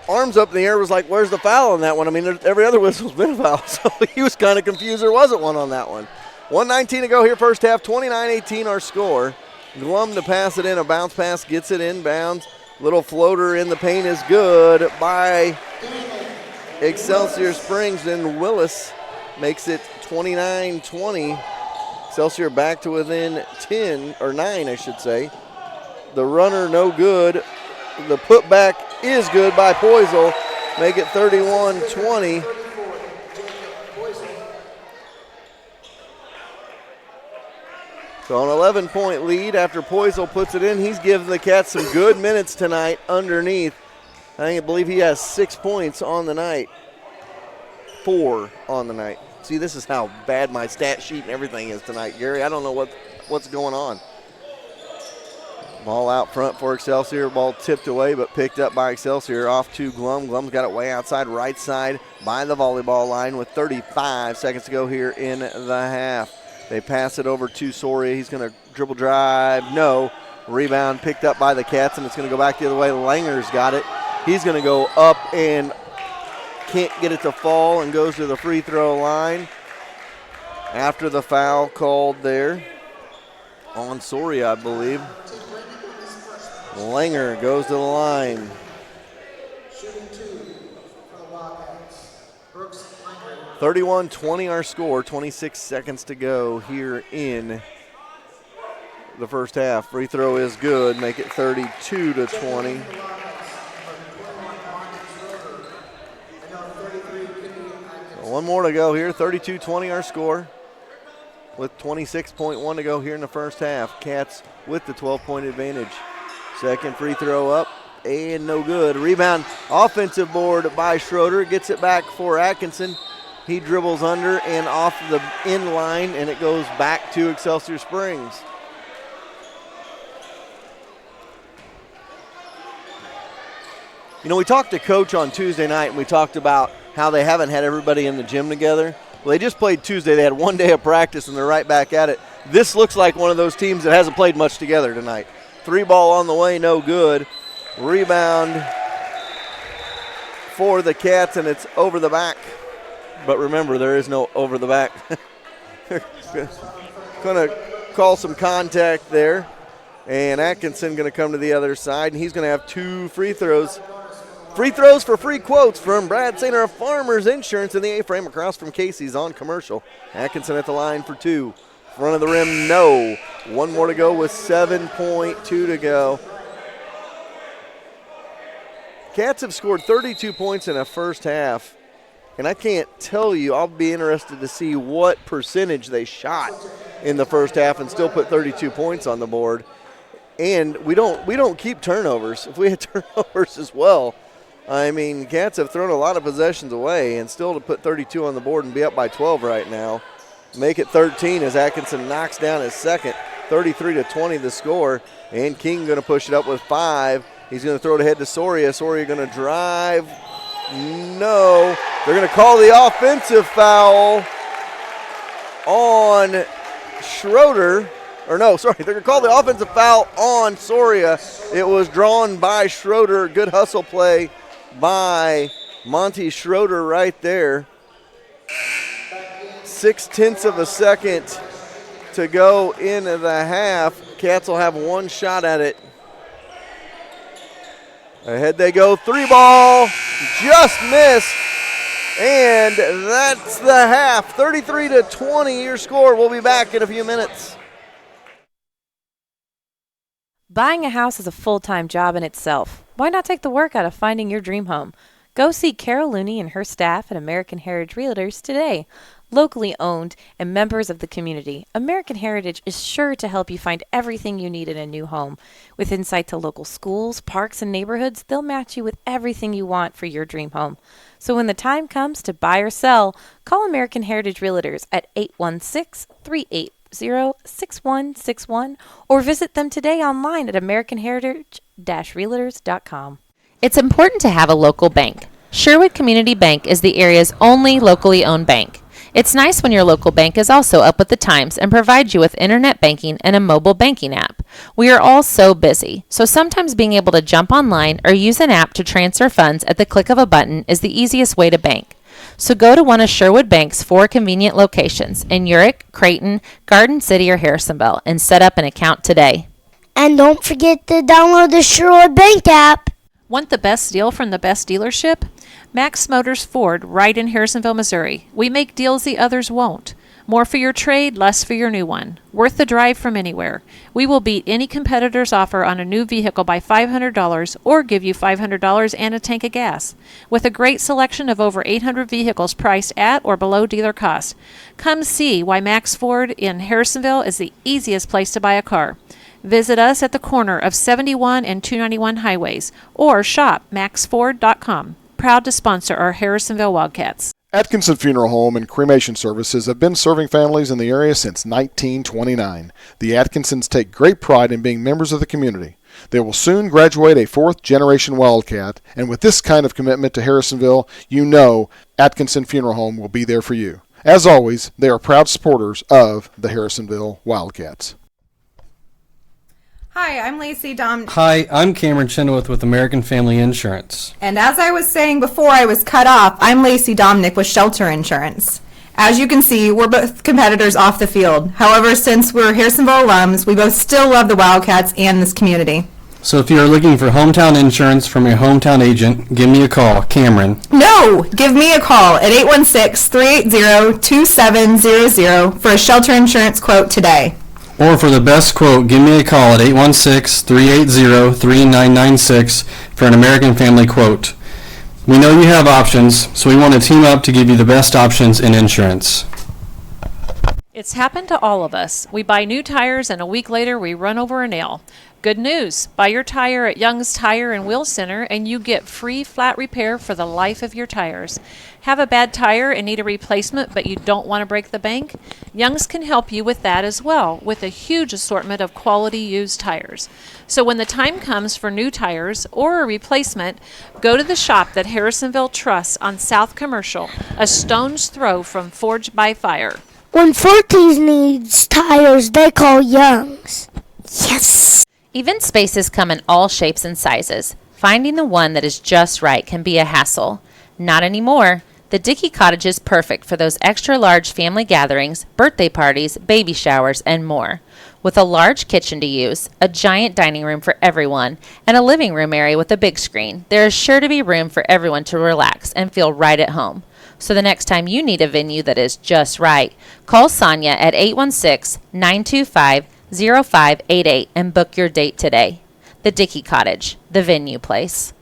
arms up in the air, was like, where's the foul on that one? I mean, every other whistle's been a foul, so he was kind of confused there wasn't one on that one. 1:19 to go here, first half, 29-18 our score. Glum to pass it in, a bounce pass, gets it inbounds. Little floater in the paint is good by Excelsior Springs, and Willis makes it 29-20. Excelsior back to within 10, or 9, I should say. The runner no good. The putback is good by Poisel. Make it 31-20. So an 11-point lead after Poisel puts it in. He's given the Cats some good minutes tonight underneath. I believe he has 6 points on the night. 4 on the night. See, this is how bad my stat sheet and everything is tonight, Gary. I don't know what's going on. Ball out front for Excelsior. Ball tipped away but picked up by Excelsior. Off to Glum. Glum's got it way outside right side by the volleyball line with 35 seconds to go here in the half. They pass it over to Soria. He's going to dribble drive. No. Rebound picked up by the Cats, and it's going to go back the other way. Langer's got it. He's going to go up and can't get it to fall and goes to the free throw line after the foul called there on Soria, I believe. Langer goes to the line. Shooting 2 for the Wildcats. Brooks Langer. 31-20 our score, 26 seconds to go here in the first half. Free throw is good, make it 32-20. One more to go here, 32-20 our score with 26.1 to go here in the first half. Cats with the 12-point advantage. Second free throw up and no good. Rebound, offensive board by Schroeder. Gets it back for Atkinson. He dribbles under and off the end line, and it goes back to Excelsior Springs. You know, we talked to Coach on Tuesday night, and we talked about how they haven't had everybody in the gym together. Well, they just played Tuesday. They had one day of practice, and they're right back at it. This looks like one of those teams that hasn't played much together tonight. 3 ball on the way, no good. Rebound for the Cats, and it's over the back. But remember, there is no over the back. Going to call some contact there. And Atkinson going to come to the other side, and he's going to have 2 free throws. Free throws for free quotes from Brad Sainer of Farmers Insurance in the A-frame across from Casey's on Commercial. Atkinson at the line for 2. Front of the rim, no. 1 more to go with 7.2 to go. Cats have scored 32 points in a first half. And I can't tell you, I'll be interested to see what percentage they shot in the first half and still put 32 points on the board. And we don't keep turnovers. If we had turnovers as well, I mean, Cats have thrown a lot of possessions away, and still to put 32 on the board and be up by 12 right now. Make it 13 as Atkinson knocks down his second. 33-20 the score, and King going to push it up with 5. He's going to throw it ahead to Soria. Soria going to drive. No. They're going to call the offensive foul on Schroeder. Or no, sorry, they're going to call the offensive foul on Soria. It was drawn by Schroeder. Good hustle play by Monty Schroeder right there. 0.6 of a second to go into the half. Cats will have 1 shot at it. Ahead they go, 3 ball, just missed. And that's the half, 33-20 your score. We'll be back in a few minutes. Buying a house is a full-time job in itself. Why not take the work out of finding your dream home? Go see Carol Looney and her staff at American Heritage Realtors today. Locally owned and members of the community, American Heritage is sure to help you find everything you need in a new home. With insight to local schools, parks, and neighborhoods, they'll match you with everything you want for your dream home. So when the time comes to buy or sell, call American Heritage Realtors at 816-380-6161 or visit them today online at americanheritage-realtors.com. It's important to have a local bank. Sherwood Community Bank is the area's only locally owned bank. It's nice when your local bank is also up with the times and provides you with internet banking and a mobile banking app. We are all so busy, so sometimes being able to jump online or use an app to transfer funds at the click of a button is the easiest way to bank. So go to one of Sherwood Bank's 4 convenient locations in Urick, Creighton, Garden City, or Harrisonville and set up an account today. And don't forget to download the Sherwood Bank app. Want the best deal from the best dealership? Max Motors Ford, right in Harrisonville, Missouri. We make deals the others won't. More for your trade, less for your new one. Worth the drive from anywhere. We will beat any competitor's offer on a new vehicle by $500 or give you $500 and a tank of gas. With a great selection of over 800 vehicles priced at or below dealer cost. Come see why Max Ford in Harrisonville is the easiest place to buy a car. Visit us at the corner of 71 and 291 highways or shop maxford.com. Proud to sponsor our Harrisonville Wildcats. Atkinson Funeral Home and Cremation Services have been serving families in the area since 1929. The Atkinsons take great pride in being members of the community. They will soon graduate a 4th-generation Wildcat, and with this kind of commitment to Harrisonville, you know Atkinson Funeral Home will be there for you. As always, they are proud supporters of the Harrisonville Wildcats. Hi, I'm Lacey Dom. Hi, I'm Cameron Chenoweth with American Family Insurance. And as I was saying before I was cut off, I'm Lacey Dominick with Shelter Insurance. As you can see, we're both competitors off the field. However, since we're Harrisonville alums, we both still love the Wildcats and this community. So if you're looking for hometown insurance from your hometown agent, give me a call, Cameron. No! Give me a call at 816-380-2700 for a shelter insurance quote today. Or for the best quote, give me a call at 816-380-3996 for an American Family quote. We know you have options, so we want to team up to give you the best options in insurance. It's happened to all of us. We buy new tires and a week later we run over a nail. Good news, buy your tire at Young's Tire and Wheel Center and you get free flat repair for the life of your tires. Have a bad tire and need a replacement but you don't want to break the bank? Young's can help you with that as well, with a huge assortment of quality used tires. So when the time comes for new tires or a replacement, go to the shop that Harrisonville trusts on South Commercial, a stone's throw from Forged by Fire. When 14s needs tires, they call Young's. Yes! Event spaces come in all shapes and sizes. Finding the one that is just right can be a hassle. Not anymore. The Dickey Cottage is perfect for those extra large family gatherings, birthday parties, baby showers, and more. With a large kitchen to use, a giant dining room for everyone, and a living room area with a big screen, there is sure to be room for everyone to relax and feel right at home. So the next time you need a venue that is just right, call Sonia at 816-925-0588 and book your date today. The Dickey Cottage, the venue place.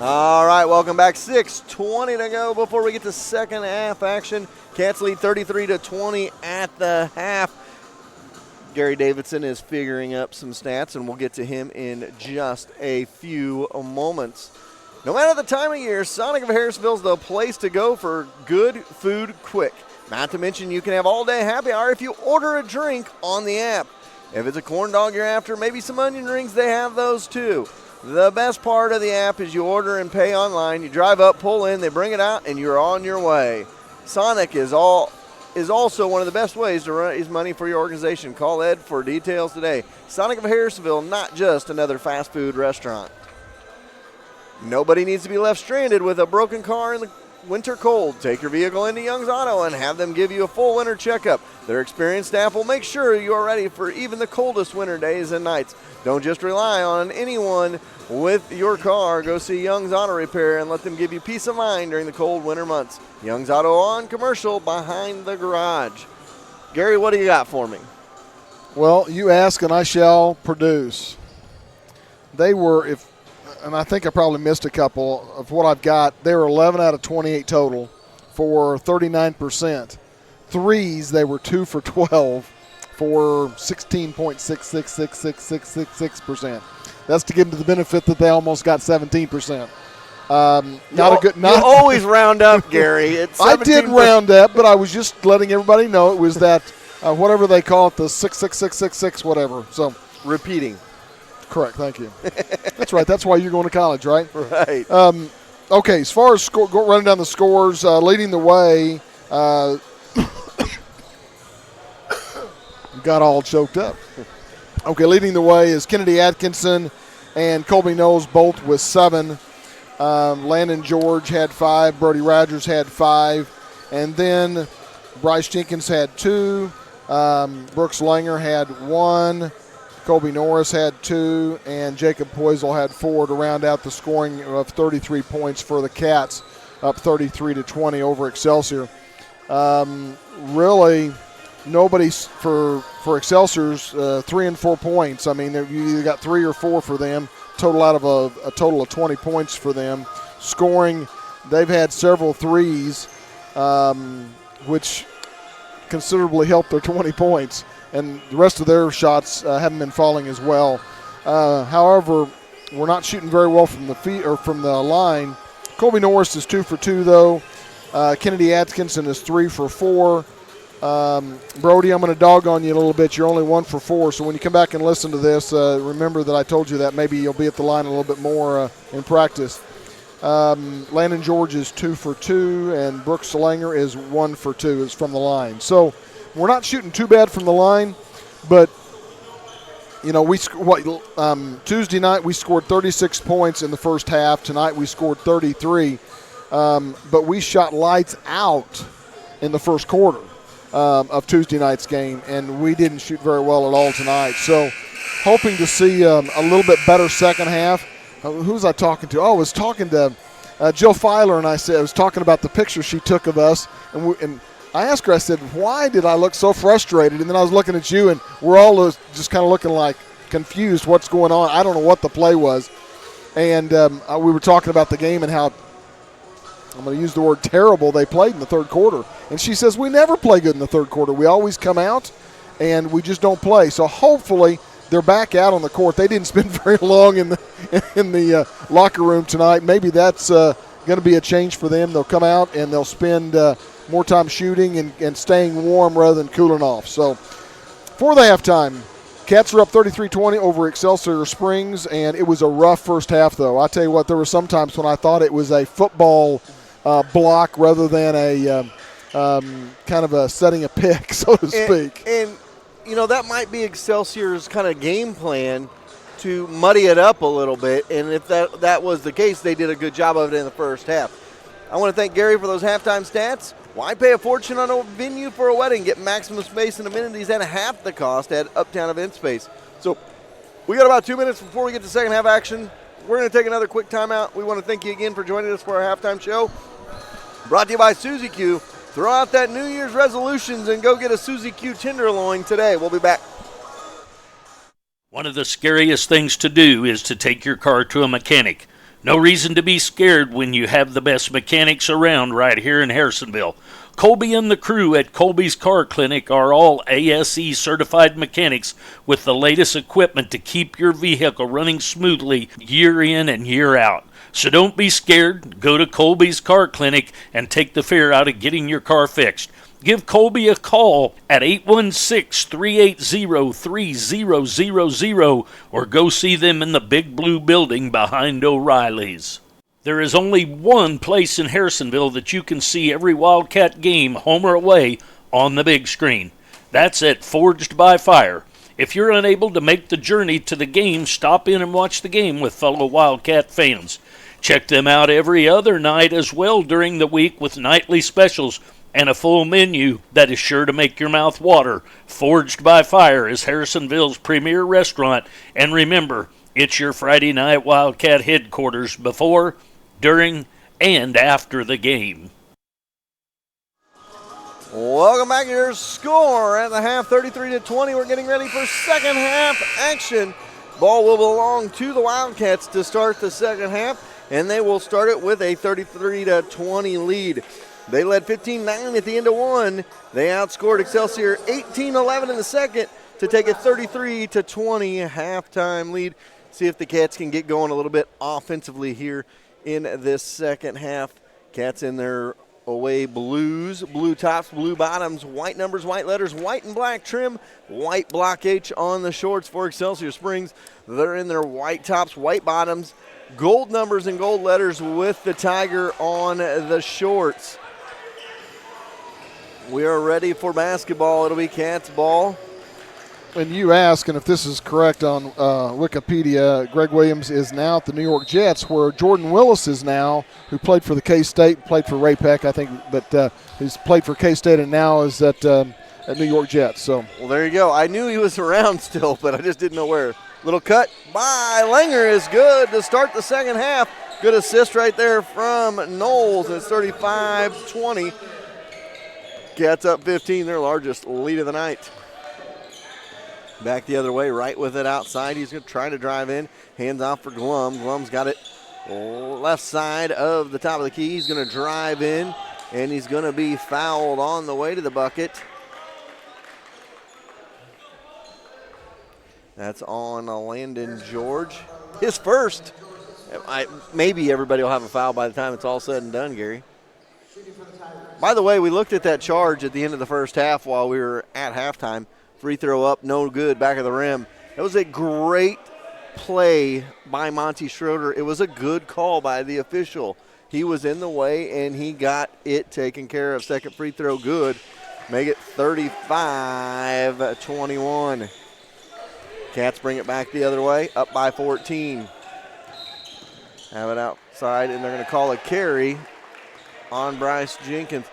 All right, welcome back. 6:20 to go before we get to second half action. Cats lead 33-20 at the half. Gary Davidson is figuring up some stats, and we'll get to him in just a few moments. No matter the time of year, Sonic of Harrisonville is the place to go for good food quick. Not to mention you can have all-day happy hour if you order a drink on the app. If it's a corn dog you're after, maybe some onion rings, they have those too. The best part of the app is you order and pay online. You drive up, pull in, they bring it out, and you're on your way. Sonic is also one of the best ways to raise money for your organization. Call Ed for details today. Sonic of Harrisonville, not just another fast food restaurant. Nobody needs to be left stranded with a broken car in the winter cold. Take your vehicle into Young's Auto and have them give you a full winter checkup. Their experienced staff will make sure you are ready for even the coldest winter days and nights. Don't just rely on anyone with your car. Go see Young's Auto Repair and let them give you peace of mind during the cold winter months. Young's Auto on Commercial behind the garage. Gary, what do you got for me? Well, you ask and I shall produce. They were, and I think I probably missed a couple of what I've got. They were 11 out of 28 total for 39%. Threes, they were 2 for 12 for 16.666666%. That's to give them the benefit that they almost got 17%. You always round up, Gary. It's I did round up, but I was just letting everybody know it was that whatever they call it, the 66666 whatever. So repeating. Correct. Thank you. That's right. That's why you're going to college, right? Right. Okay. As far as running down the scores, leading the way. Got all choked up. Okay, leading the way is Kennedy Atkinson and Colby Knowles both with 7. Landon George had 5. Brody Rogers had 5. And then Bryce Jenkins had 2. Brooks Langer had 1. Colby Norris had 2. And Jacob Poisel had 4 to round out the scoring of 33 points for the Cats, up 33-20 over Excelsior. Really, nobody for Excelsior's 3 and 4 points. I mean, you either got 3 or 4 for them. Total out of a total of 20 points for them. Scoring, they've had several threes, which considerably helped their 20 points. And the rest of their shots haven't been falling as well. However, we're not shooting very well from the line. Colby Norris is 2 for 2 though. Kennedy Atkinson is 3 for 4. Brody, I'm going to dog on you a little bit. You're only 1 for 4, so when you come back and listen to this, remember that I told you that maybe you'll be at the line a little bit more in practice. Landon George is 2 for 2, and Brooks Langer is 1 for 2 is from the line. So we're not shooting too bad from the line, but you know, Tuesday night we scored 36 points in the first half. Tonight we scored 33, but we shot lights out in the first quarter of Tuesday night's game, and we didn't shoot very well at all tonight. So hoping to see a little bit better second half. Who was I talking to? Oh, I was talking to Jill Filer, and I was talking about the picture she took of us, and I asked her, I said, why did I look so frustrated? And then I was looking at you, and we're all just kind of looking like confused. What's going on? I don't know what the play was. And we were talking about the game and how, I'm going to use the word terrible, they played in the third quarter. And she says, we never play good in the third quarter. We always come out, and we just don't play. So hopefully they're back out on the court. They didn't spend very long in the locker room tonight. Maybe that's going to be a change for them. They'll come out, and they'll spend more time shooting and staying warm rather than cooling off. So for the halftime, Cats are up 33-20 over Excelsior Springs, and it was a rough first half, though. I tell you what, there were some times when I thought it was a football block rather than a kind of a setting a pick, so to speak. And you know, that might be Excelsior's kind of game plan to muddy it up a little bit, and if that was the case, they did a good job of it in the first half. I want to thank Gary for those halftime stats. Why pay a fortune on a venue for a wedding? Get maximum space and amenities at half the cost at Uptown Event Space. So we got about 2 minutes before we get to second half action. We're going to take another quick timeout. We want to thank you again for joining us for our halftime show. Brought to you by Suzy Q. Throw out that New Year's resolutions and go get a Suzy Q Tenderloin today. We'll be back. One of the scariest things to do is to take your car to a mechanic. No reason to be scared when you have the best mechanics around right here in Harrisonville. Colby and the crew at Colby's Car Clinic are all ASE certified mechanics with the latest equipment to keep your vehicle running smoothly year in and year out. So don't be scared. Go to Colby's Car Clinic and take the fear out of getting your car fixed. Give Colby a call at 816-380-3000 or go see them in the big blue building behind O'Reilly's. There is only one place in Harrisonville that you can see every Wildcat game, home or away, on the big screen. That's at Forged by Fire. If you're unable to make the journey to the game, stop in and watch the game with fellow Wildcat fans. Check them out every other night as well during the week with nightly specials and a full menu that is sure to make your mouth water. Forged by Fire is Harrisonville's premier restaurant, and remember, it's your Friday night Wildcat headquarters before, during, and after the game. Welcome back to your score at the half, 33-20. We're getting ready for second half action. Ball will belong to the Wildcats to start the second half, and they will start it with a 33-20 lead. They led 15-9 at the end of one. They outscored Excelsior 18-11 in the second to take a 33-20 halftime lead. See if the Cats can get going a little bit offensively here in this second half. Cats in their away blues, blue tops, blue bottoms, white numbers, white letters, white and black trim, white block H on the shorts for Excelsior Springs. They're in their white tops, white bottoms, gold numbers and gold letters with the tiger on the shorts. We are ready for basketball. It'll be Cats ball. And you ask, and if this is correct on Wikipedia, Greg Williams is now at the New York Jets, where Jordan Willis is now, who played for the K-State, played for Ray Peck, I think, but he's played for K-State and now is at New York Jets. So, well, there you go. I knew he was around still, but I just didn't know where. Little cut by Langer is good to start the second half. Good assist right there from Knowles, and it's 35-20. Cats up 15, their largest lead of the night. Back the other way, right with it outside. He's going to try to drive in. Hands off for Glum. Glum's got it left side of the top of the key. He's going to drive in, and he's going to be fouled on the way to the bucket. That's on Landon George. His first. Maybe everybody will have a foul by the time it's all said and done, Gary. By the way, we looked at that charge at the end of the first half while we were at halftime. Free throw up, no good, back of the rim. That was a great play by Monty Schroeder. It was a good call by the official. He was in the way, and he got it taken care of. Second free throw good. Make it 35-21. Cats bring it back the other way, up by 14. Have it outside, and they're going to call a carry on Bryce Jenkins.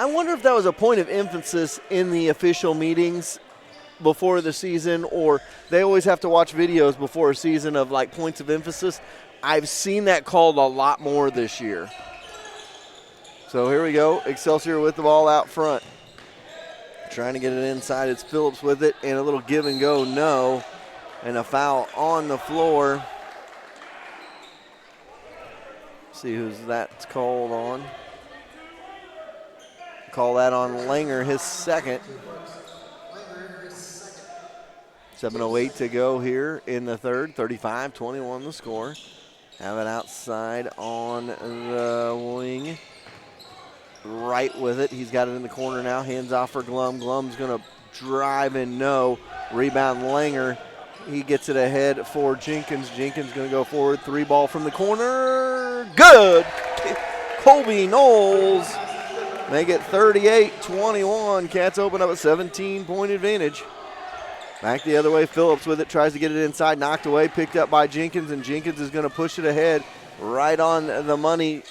I wonder if that was a point of emphasis in the official meetings before the season, or they always have to watch videos before a season of like points of emphasis. I've seen that called a lot more this year. So here we go. Excelsior with the ball out front. Trying to get it inside. It's Phillips with it, and a little give and go, no. And a foul on the floor. See who's that's called on. Call that on Langer, his second. 7:08 to go here in the third. 35-21 the score. Have it outside on the wing. Right with it. He's got it in the corner now. Hands off for Glum. Glum's going to drive and no. Rebound Langer. He gets it ahead for Jenkins. Jenkins going to go forward. Three ball from the corner. Good. Colby Knowles. Make it 38-21. Cats open up a 17-point advantage. Back the other way. Phillips with it. Tries to get it inside. Knocked away. Picked up by Jenkins. And Jenkins is going to push it ahead. Right on the money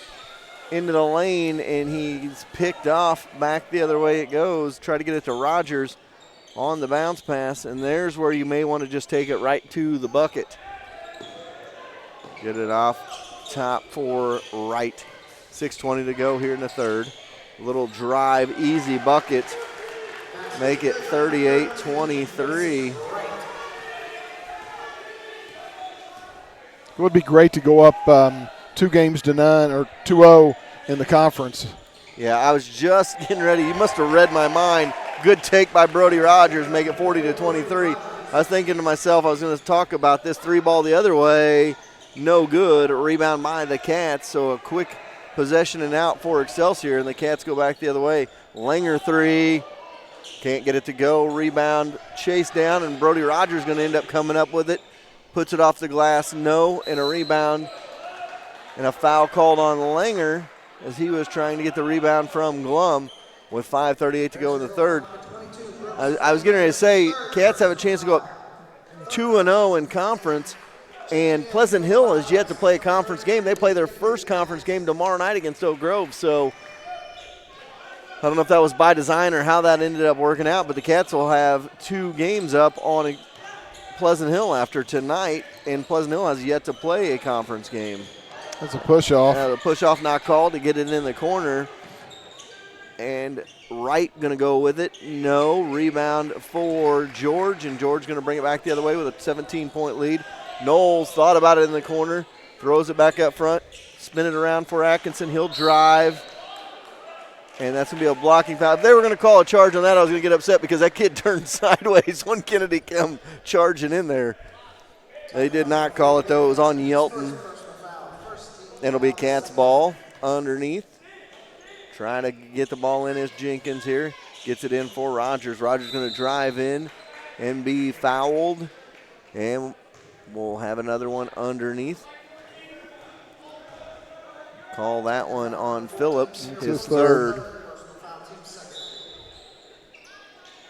into the lane. And he's picked off. Back the other way it goes. Try to get it to Rogers on the bounce pass. And there's where you may want to just take it right to the bucket. Get it off top for Wright. 6:20 to go here in the third. Little drive, easy bucket. Make it 38-23. It would be great to go up 2-0 or 2-0 in the conference. Yeah, I was just getting ready. You must have read my mind. Good take by Brody Rogers, make it 40-23. I was thinking to myself, I was going to talk about this three ball the other way. No good. A rebound by the Cats, so a quick possession and out for Excelsior, and the Cats go back the other way. Langer three. Can't get it to go. Rebound, chase down, and Brody Rogers going to end up coming up with it. Puts it off the glass, no, and a rebound. And a foul called on Langer as he was trying to get the rebound from Glum with 5:38 to go in the third. I was getting ready to say, Cats have a chance to go up 2-0 in conference, and Pleasant Hill has yet to play a conference game. They play their first conference game tomorrow night against Oak Grove, so I don't know if that was by design or how that ended up working out, but the Cats will have 2 games up on Pleasant Hill after tonight, and Pleasant Hill has yet to play a conference game. That's a push-off. The push-off not called to get it in the corner. And Wright going to go with it. No. Rebound for George, and George going to bring it back the other way with a 17-point lead. Knowles thought about it in the corner, throws it back up front, spin it around for Atkinson. He'll drive. And that's going to be a blocking foul. If they were going to call a charge on that, I was going to get upset because that kid turned sideways when Kennedy came charging in there. They did not call it, though. It was on Yelton. It'll be Cats ball underneath. Trying to get the ball in is Jenkins here. Gets it in for Rogers. Rogers going to drive in and be fouled. And we'll have another one underneath. Call that one on Phillips, his third.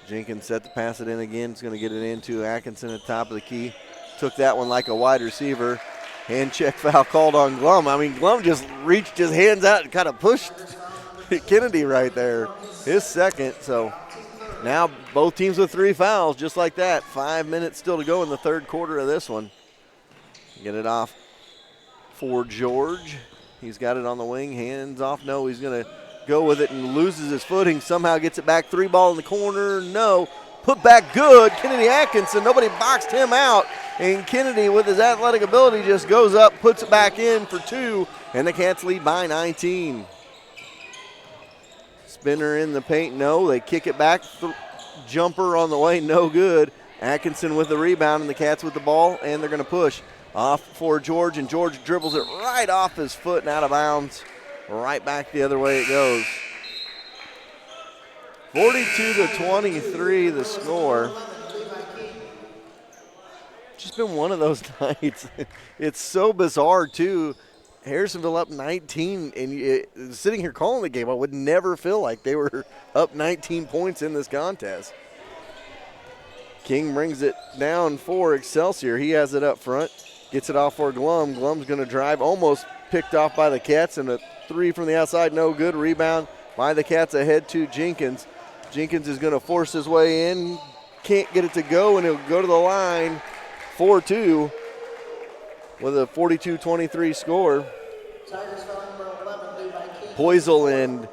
Jenkins set to pass it in again. He's going to get it into Atkinson at the top of the key. Took that one like a wide receiver. Hand check foul called on Glum. I mean, Glum just reached his hands out and kind of pushed Kennedy right there. His second. So now both teams with 3 fouls just like that. 5 minutes still to go in the third quarter of this one. Get it off for George. He's got it on the wing, hands off. No, he's going to go with it and loses his footing. Somehow gets it back. 3 ball in the corner. No. Put back good. Kennedy Atkinson. Nobody boxed him out. And Kennedy, with his athletic ability, just goes up, puts it back in for 2. And the Cats lead by 19. Spinner in the paint. No. They kick it back. Jumper on the way. No good. Atkinson with the rebound and the Cats with the ball. And they're going to push. Off for George, and George dribbles it right off his foot and out of bounds. Right back the other way it goes. 42-23 the score. Just been one of those nights. It's so bizarre, too. Harrisonville up 19, and sitting here calling the game, I would never feel like they were up 19 points in this contest. King brings it down for Excelsior. He has it up front. Gets it off for Glum. Glum's going to drive. Almost picked off by the Cats, and a 3 from the outside. No good. Rebound by the Cats ahead to Jenkins. Jenkins is going to force his way in. Can't get it to go, and he'll go to the line 4-2 with a 42-23 score. Poisel and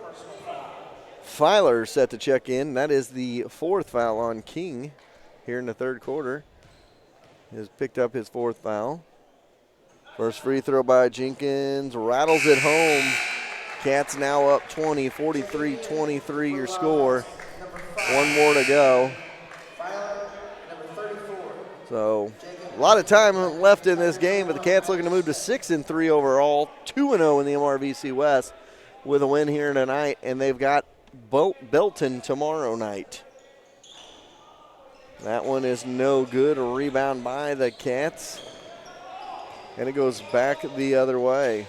Filer set to check in. That is the 4th foul on King here in the third quarter. Has picked up his 4th foul. First free throw by Jenkins, rattles it home. Cats now up 20, 43-23 your score. 1 more to go. So a lot of time left in this game, but the Cats looking to move to 6-3 overall, 2-0 in the MRVC West with a win here tonight, and they've got Belton tomorrow night. That one is no good. A rebound by the Cats. And it goes back the other way.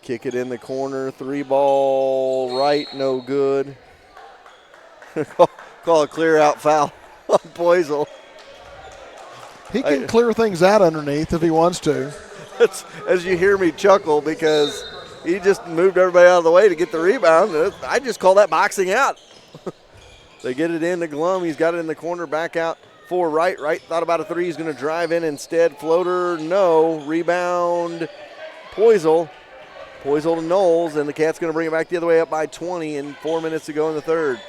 Kick it in the corner. 3 ball right, no good. Call a clear out foul on Poisel. He can clear things out underneath if he wants to. As you hear me chuckle because he just moved everybody out of the way to get the rebound. I just call that boxing out. They get it in to Glum. He's got it in the corner, back out for Wright. Wright thought about a 3. He's going to drive in instead. Floater, no. Rebound, Poisel. Poisel to Knowles, and the Cats going to bring it back the other way up by 20 and 4 minutes to go in the third.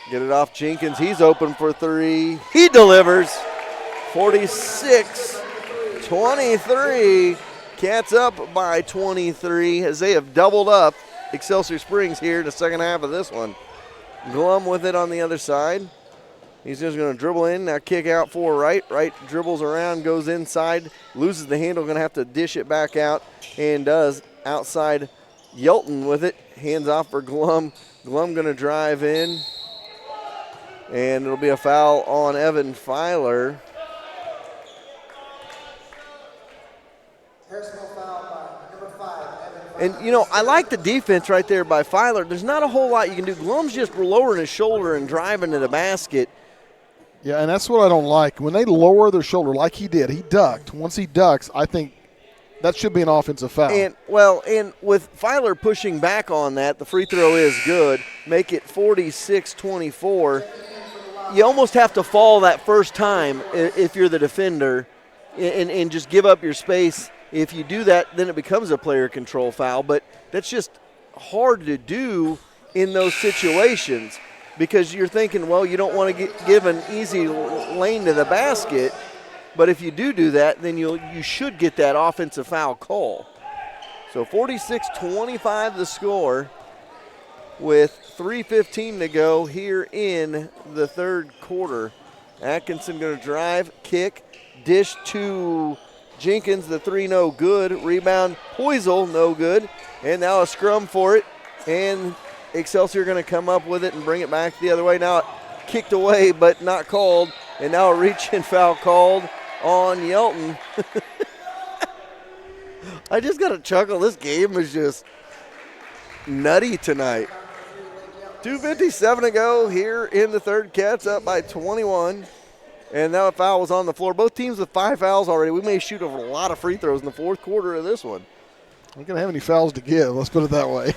Get it off Jenkins. He's open for 3. He delivers. 46-23. Cats up by 23 as they have doubled up Excelsior Springs here in the second half of this one. Glum with it on the other side. He's just going to dribble in, now kick out for Wright. Wright dribbles around, goes inside, loses the handle, going to have to dish it back out, and does. Outside Yelton with it, hands off for Glum. Glum going to drive in, and it'll be a foul on Evan Filer. And, you know, I like the defense right there by Filer. There's not a whole lot you can do. Glum's just lowering his shoulder and driving to the basket. Yeah, and that's what I don't like. When they lower their shoulder like he did, he ducked. Once he ducks, I think that should be an offensive foul. And with Filer pushing back on that, the free throw is good. Make it 46-24. You almost have to fall that first time if you're the defender and just give up your space. If you do that, then it becomes a player control foul. But that's just hard to do in those situations because you're thinking, well, you don't want to give an easy lane to the basket. But if you do that, then you should get that offensive foul call. So 46-25 the score with 3:15 to go here in the third quarter. Atkinson going to drive, kick, dish to Jenkins, the three no good. Rebound, Poisel, no good. And now a scrum for it. And Excelsior going to come up with it and bring it back the other way. Now kicked away but not called. And now a reach-in foul called on Yelton. I just got to chuckle. This game is just nutty tonight. 2:57 to go here in the third. Cats up by 21. And now a foul was on the floor. Both teams with 5 fouls already. We may shoot over a lot of free throws in the fourth quarter of this one. We're going to have any fouls to give. Let's put it that way.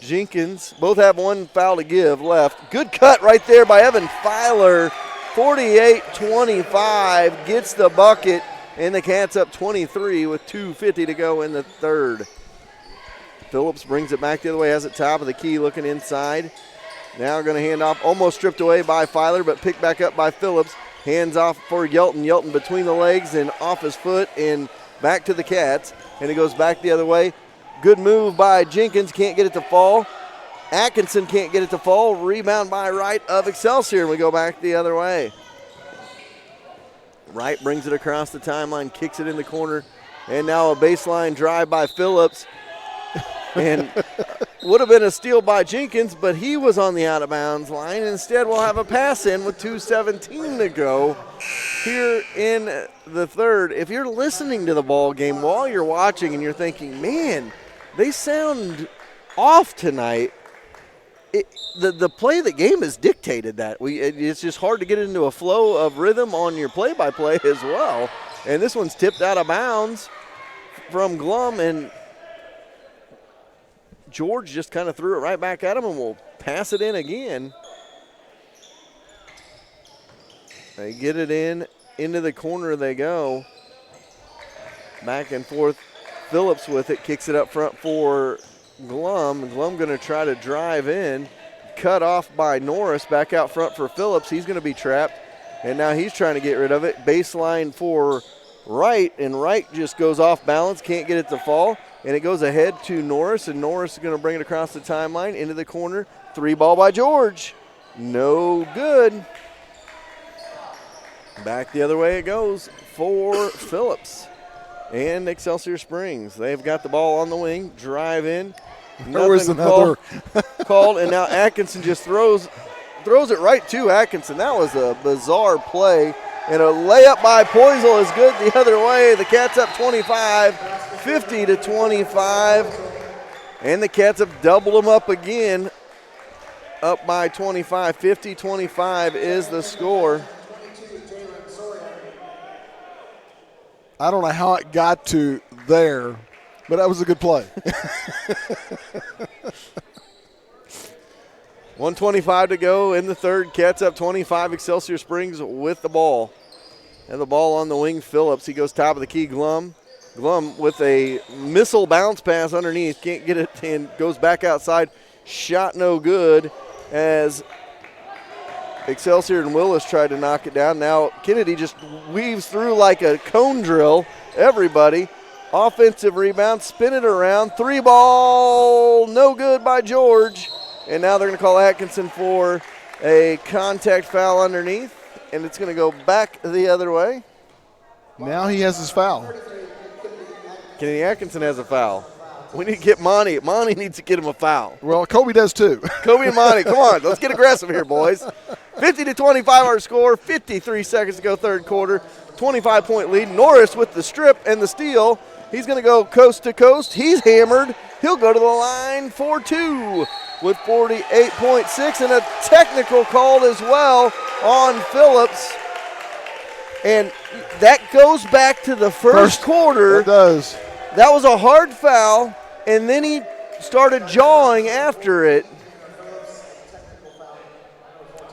Jenkins, both have 1 foul to give left. Good cut right there by Evan Filer. 48-25 gets the bucket. And the Cats up 23 with 2:50 to go in the third. Phillips brings it back the other way, has it top of the key, looking inside. Now going to hand off, almost stripped away by Filer, but picked back up by Phillips. Hands off for Yelton. Yelton between the legs and off his foot and back to the Cats. And it goes back the other way. Good move by Jenkins, can't get it to fall. Atkinson can't get it to fall. Rebound by Wright of Excelsior, and we go back the other way. Wright brings it across the timeline, kicks it in the corner, and now a baseline drive by Phillips. And would have been a steal by Jenkins, but he was on the out-of-bounds line. Instead, we'll have a pass in with 2:17 to go here in the third. If you're listening to the ball game while you're watching and you're thinking, man, they sound off tonight, the play of the game has dictated that. It's just hard to get into a flow of rhythm on your play-by-play as well. And this one's tipped out of bounds from Glum, and George just kind of threw it right back at him, and we'll pass it in again. They get it into the corner they go. Back and forth. Phillips with it, kicks it up front for Glum. Glum going to try to drive in. Cut off by Norris. Back out front for Phillips. He's going to be trapped. And now he's trying to get rid of it. Baseline for Wright. And Wright just goes off balance. Can't get it to fall. And it goes ahead to Norris. And Norris is going to bring it across the timeline into the corner. 3 ball by George. No good. Back the other way it goes for Phillips. And Excelsior Springs. They've got the ball on the wing. Drive in. Nothing called. And now Atkinson just throws it right to Atkinson. That was a bizarre play. And a layup by Poisel is good the other way. The Cats up 25, 50-25. And the Cats have doubled them up again. Up by 25, 50-25 is the score. I don't know how it got to there, but that was a good play. 1:25 to go in the third. Cats up 25. Excelsior Springs with the ball. And the ball on the wing, Phillips. He goes top of the key, Glum. Glum with a missile bounce pass underneath. Can't get it and goes back outside. Shot no good as Excelsior and Willis tried to knock it down. Now Kennedy just weaves through like a cone drill. Everybody. Offensive rebound, spin it around. 3 ball, no good by George. And now they're going to call Atkinson for a contact foul underneath. And it's going to go back the other way. Now he has his foul. Kennedy Atkinson has a foul. We need to get Monty. Monty needs to get him a foul. Well, Kobe does too. Kobe and Monty, come on. Let's get aggressive here, boys. 50-25 our score. 53 seconds to go third quarter. 25-point lead. Norris with the strip and the steal. He's going to go coast to coast. He's hammered. He'll go to the line for 2 with 48.6 and a technical called as well on Phillips. And that goes back to the first quarter. It does. That was a hard foul, and then he started jawing after it.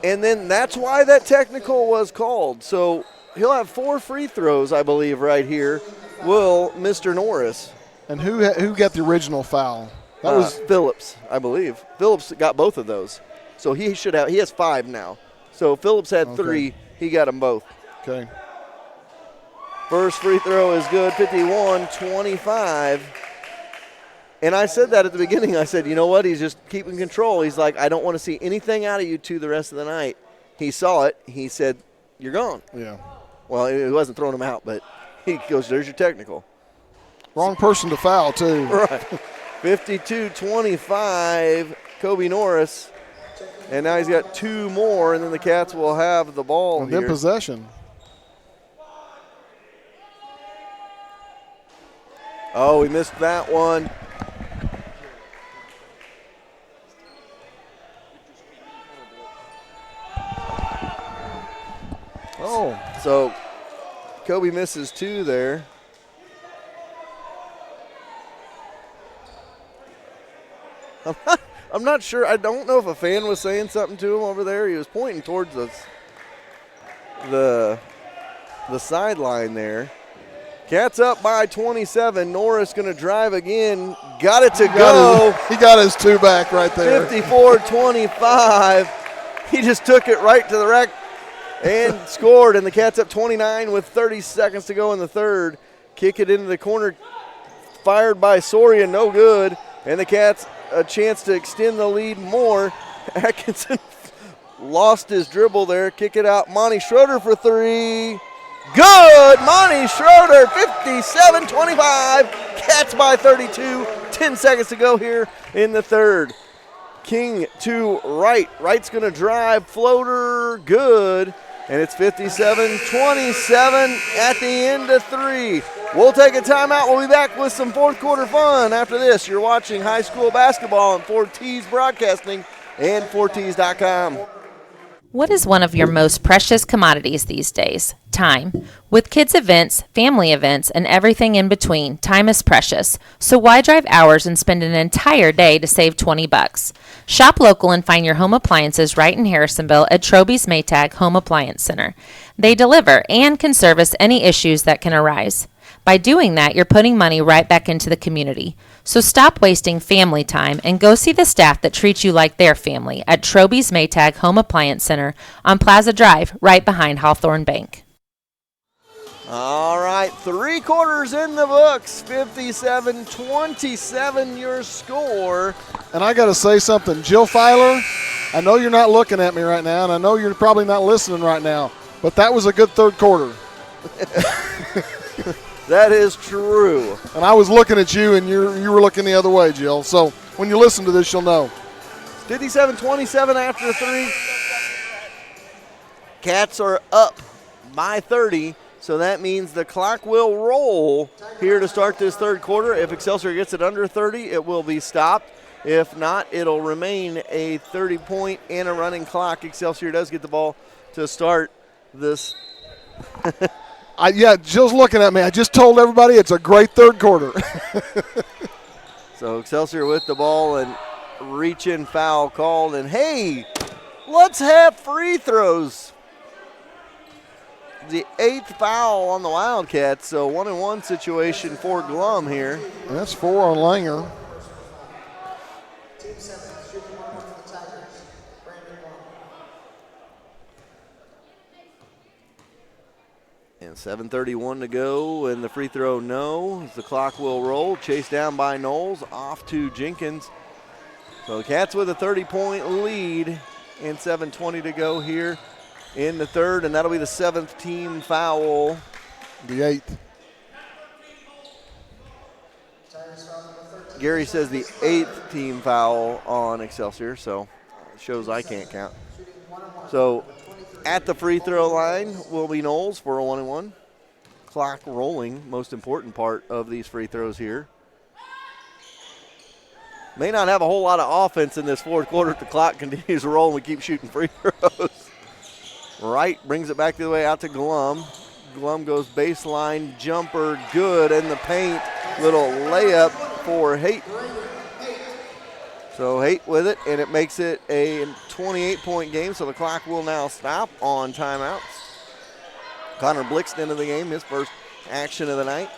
And then that's why that technical was called. So he'll have 4 free throws, I believe, right here. Will Mr. Norris. And who got the original foul? That was Phillips, I believe. Phillips got both of those. So he has 5 now. So Phillips had 3. He got them both. Okay. First free throw is good, 51-25. And I said that at the beginning. I said, you know what? He's just keeping control. He's like, I don't want to see anything out of you two the rest of the night. He saw it. He said, you're gone. Yeah. Well, he wasn't throwing him out, but he goes, there's your technical. Wrong person to foul, too. Right. 52-25, Kobe Norris. And now he's got 2 more, and then the Cats will have the ball And here. then possession. Oh, we missed that one. Oh. So Kobe misses 2 there. I'm not sure. I don't know if a fan was saying something to him over there. He was pointing towards the sideline there. Cats up by 27. Norris going to drive again. Got it to go. He got his 2 back right there. 54-25. He just took it right to the rack and scored. And the Cats up 29 with 30 seconds to go in the third. Kick it into the corner. Fired by Soria. No good. And the Cats a chance to extend the lead more. Atkinson lost his dribble there. Kick it out. Monty Schroeder for 3. Good! Monty Schroeder, 57-25. Cats by 32. 10 seconds to go here in the third. King to Wright. Wright's going to drive. Floater, good. And it's 57-27 at the end of 3. We'll take a timeout. We'll be back with some fourth quarter fun after this. You're watching high school basketball on 4T's Broadcasting and 4Ts.com. What is one of your most precious commodities these days? Time. With kids' events, family events, and everything in between, time is precious. So why drive hours and spend an entire day to save $20? Shop local and find your home appliances right in Harrisonville at Troby's Maytag Home Appliance Center. They deliver and can service any issues that can arise. By doing that, you're putting money right back into the community. So stop wasting family time and go see the staff that treats you like their family at Troby's Maytag Home Appliance Center on Plaza Drive, right behind Hawthorne Bank. All right, 3 quarters in the books. 57-27 your score. And I got to say something. Jill Filer, I know you're not looking at me right now, and I know you're probably not listening right now, but that was a good third quarter. That is true. And I was looking at you, and you were looking the other way, Jill. So when you listen to this, you'll know. 57-27 after 3. Cats are up by 30, so that means the clock will roll here to start this third quarter. If Excelsior gets it under 30, it will be stopped. If not, it'll remain a 30-point and a running clock. Excelsior does get the ball to start this. Yeah, Jill's looking at me. I just told everybody it's a great third quarter. So Excelsior with the ball and reach-in foul called. And, hey, let's have free throws. The 8th foul on the Wildcats, so 1-and-1 situation for Glum here. And that's 4 on Langer. And 7:31 to go, and the free throw, no. The clock will roll. Chased down by Knowles, off to Jenkins. So the Cats with a 30-point lead, and 7:20 to go here in the third, and that'll be the 7th team foul. The 8th. Gary says the 8th team foul on Excelsior, so it shows I can't count. So at the free throw line will be Knowles for a 1-and-1. Clock rolling, most important part of these free throws here. May not have a whole lot of offense in this fourth quarter if the clock continues to roll and we keep shooting free throws. Wright brings it back the other way out to Glum. Glum goes baseline jumper, good in the paint. Little layup for Haight. So Haight with it, and it makes it a 28-point game, so the clock will now stop on timeouts. Connor Blixton into the game, his first action of the night.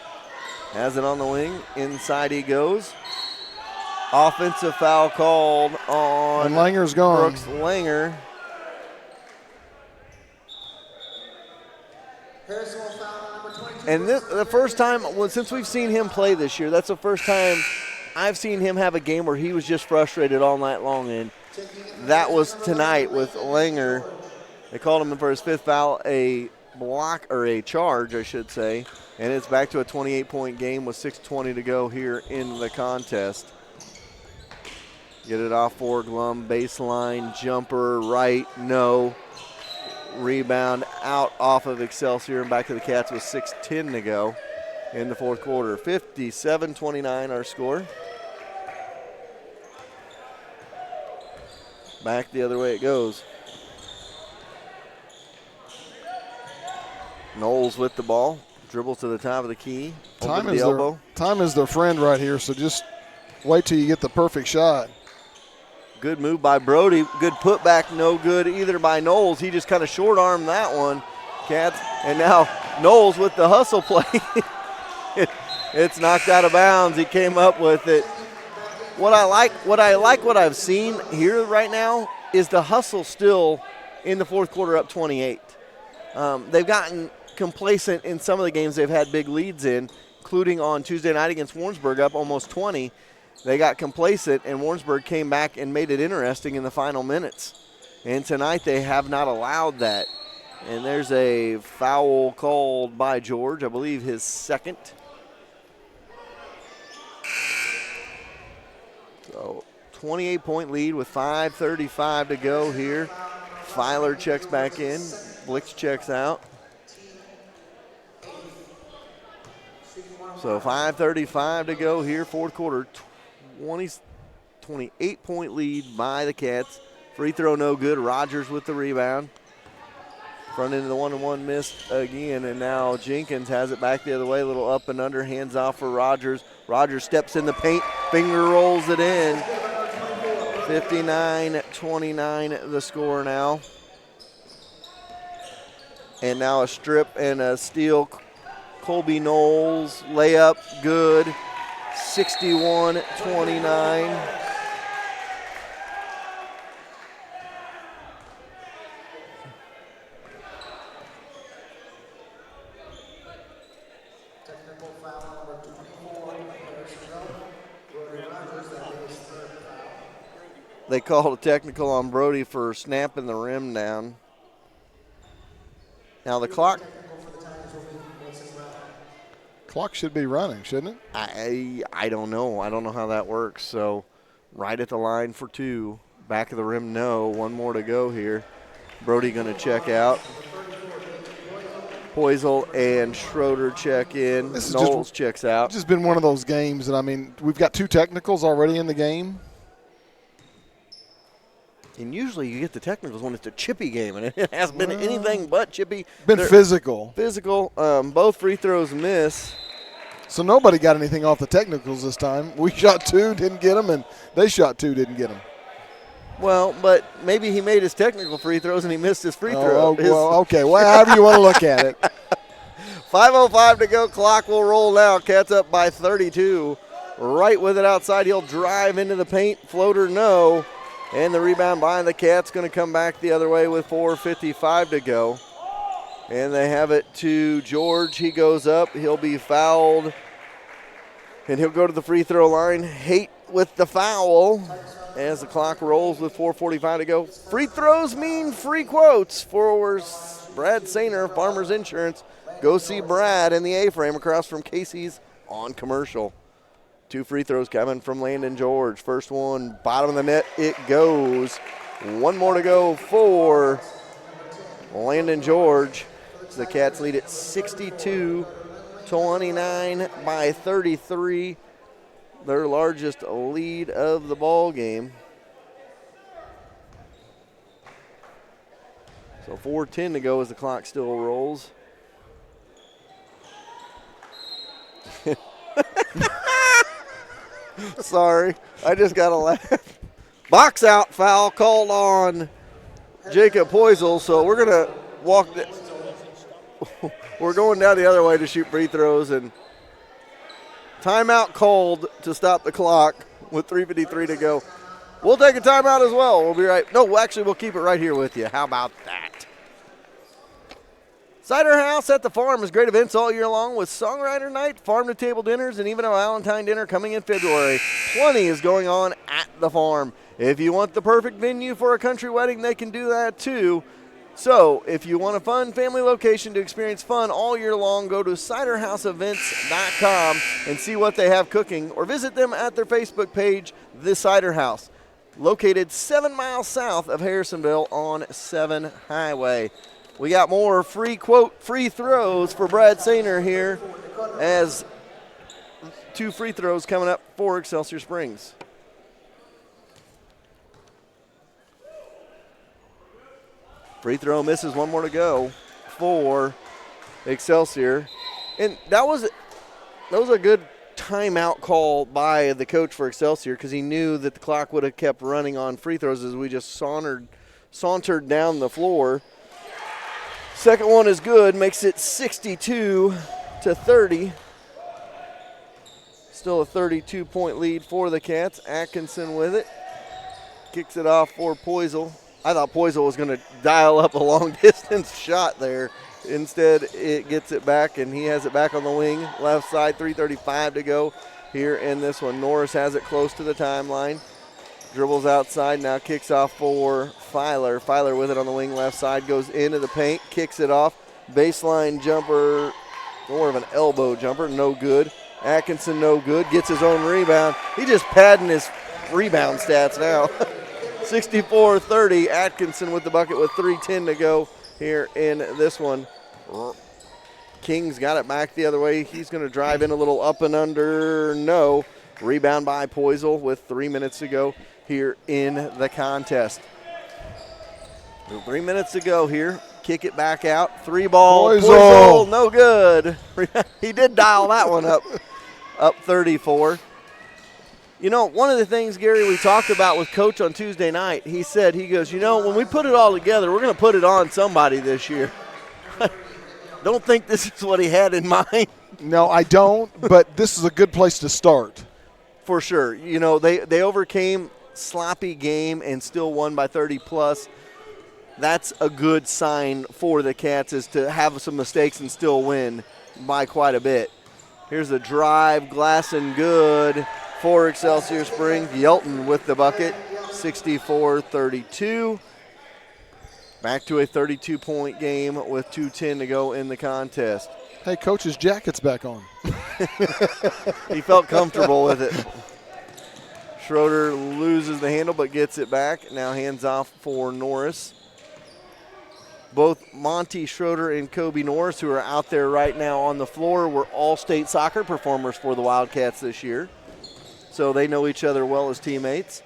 Has it on the wing, inside he goes. Offensive foul called on And Langer's gone. Brooks Langer. And this, the first time, well, since we've seen him play this year, that's the first time I've seen him have a game where he was just frustrated all night long, and that was tonight with Langer. They called him for his 5th foul, a block, or a charge, I should say, and it's back to a 28-point game with 6:20 to go here in the contest. Get it off for Glum, baseline, jumper, right, no. Rebound out off of Excelsior and back to the Cats with 6:10 to go in the 4th quarter. 57-29 our score. Back the other way it goes. Knowles with the ball. Dribble to the top of the key. Time is elbow. Time is their friend right here, so just wait till you get the perfect shot. Good move by Brody. Good putback, no good either by Knowles. He just kind of short-armed that one. Cats, and now Knowles with the hustle play. It's knocked out of bounds. He came up with it. What I've seen here right now is the hustle still in the 4th quarter up 28. They've gotten complacent in some of the games they've had big leads in, including on Tuesday night against Warrensburg up almost 20. They got complacent, and Warrensburg came back and made it interesting in the final minutes. And tonight they have not allowed that. And there's a foul called by George, I believe his 2nd. So 28-point lead with 5:35 to go here. Filer checks back in. Blix checks out. So 5:35 to go here, 4th quarter. 28-point lead by the Cats. Free throw no good. Rogers with the rebound. Front into the 1-1 missed again, and now Jenkins has it back the other way. A little up and under, hands off for Rogers. Rogers steps in the paint, finger rolls it in. 59-29 the score now. And now a strip and a steal. Colby Knowles, layup, good. 61-29. Technical foul number 24, Harrisonville. Brody Rogers, that is his 3rd foul. They called a technical on Brody for snapping the rim down. Now the clock. Clock should be running, shouldn't it? I don't know. I don't know how that works. So right at the line for 2. Back of the rim, no. 1 more to go here. Brody going to check out. Poisel and Schroeder check in. Knowles checks out. It's just been one of those games that, I mean, we've got 2 technicals already in the game. And usually you get the technicals when it's a chippy game, and it has been anything but chippy. Been physical. Physical. Both free throws miss. So nobody got anything off the technicals this time. We shot 2, didn't get them, and they shot 2, didn't get them. Well, but maybe he made his technical free throws and he missed his free throw. Okay. Well, however you want to look at it. 5:05 to go. Clock will roll now. Cats up by 32. Right with it outside. He'll drive into the paint. Floater, no. And the rebound by the Cats going to come back the other way with 4:55 to go. And they have it to George. He goes up. He'll be fouled. And he'll go to the free throw line. Haight with the foul as the clock rolls with 4:45 to go. Free throws mean free quotes for Brad Sainer, Farmers Insurance. Go see Brad in the A-frame across from Casey's on Commercial. 2 free throws coming from Landon George. First one, bottom of the net, it goes. 1 more to go for Landon George. So the Cats lead at 62-29 by 33. Their largest lead of the ball game. So 4:10 to go as the clock still rolls. Sorry, I just got to laugh. Box out foul called on Jacob Poisel, so we're going to walk. We're going down the other way to shoot free throws, and timeout called to stop the clock with 3:53 to go. We'll take a timeout as well. We'll be right. No, actually, we'll keep it right here with you. How about that? Cider House at the Farm is great events all year long with Songwriter Night, farm-to-table dinners, and even a Valentine dinner coming in February. Plenty is going on at the Farm. If you want the perfect venue for a country wedding, they can do that too. So, if you want a fun family location to experience fun all year long, go to ciderhouseevents.com and see what they have cooking, or visit them at their Facebook page, The Cider House, located 7 miles south of Harrisonville on 7 Highway. We got more free throws for Brad Sainer here, as 2 free throws coming up for Excelsior Springs. Free throw misses, 1 more to go for Excelsior. And that was a good timeout call by the coach for Excelsior, because he knew that the clock would have kept running on free throws as we just sauntered down the floor. Second one is good, makes it 62-30. Still a 32-point lead for the Cats. Atkinson with it. Kicks it off for Poisel. I thought Poisel was going to dial up a long-distance shot there. Instead, it gets it back, and he has it back on the wing. Left side, 3:35 to go here in this one. Norris has it close to the timeline. Dribbles outside, now kicks off for Filer. Filer with it on the wing left side, goes into the paint, kicks it off. Baseline jumper, more of an elbow jumper, no good. Atkinson, no good, gets his own rebound. He just padding his rebound stats now. 64-30, Atkinson with the bucket with 3:10 to go here in this one. King's got it back the other way. He's going to drive in a little up and under, no. Rebound by Poisel with 3 minutes to go here in the contest. 3 minutes to go here. Kick it back out. 3-ball. Poisel, no good. He did dial that one up 34. You know, one of the things, Gary, we talked about with Coach on Tuesday night, he goes, when we put it all together, we're going to put it on somebody this year. Don't think this is what he had in mind. No, I don't, but this is a good place to start. For sure. They overcame sloppy game and still won by 30+. That's a good sign for the Cats, is to have some mistakes and still win by quite a bit. Here's a drive, glass and good for Excelsior Springs. Yelton with the bucket, 64-32. Back to a 32-point game with 2:10 to go in the contest. Hey, Coach's jacket's back on. He felt comfortable with it. Schroeder loses the handle but gets it back. Now hands off for Norris. Both Monty Schroeder and Kobe Norris, who are out there right now on the floor, were all-state soccer performers for the Wildcats this year. So they know each other well as teammates.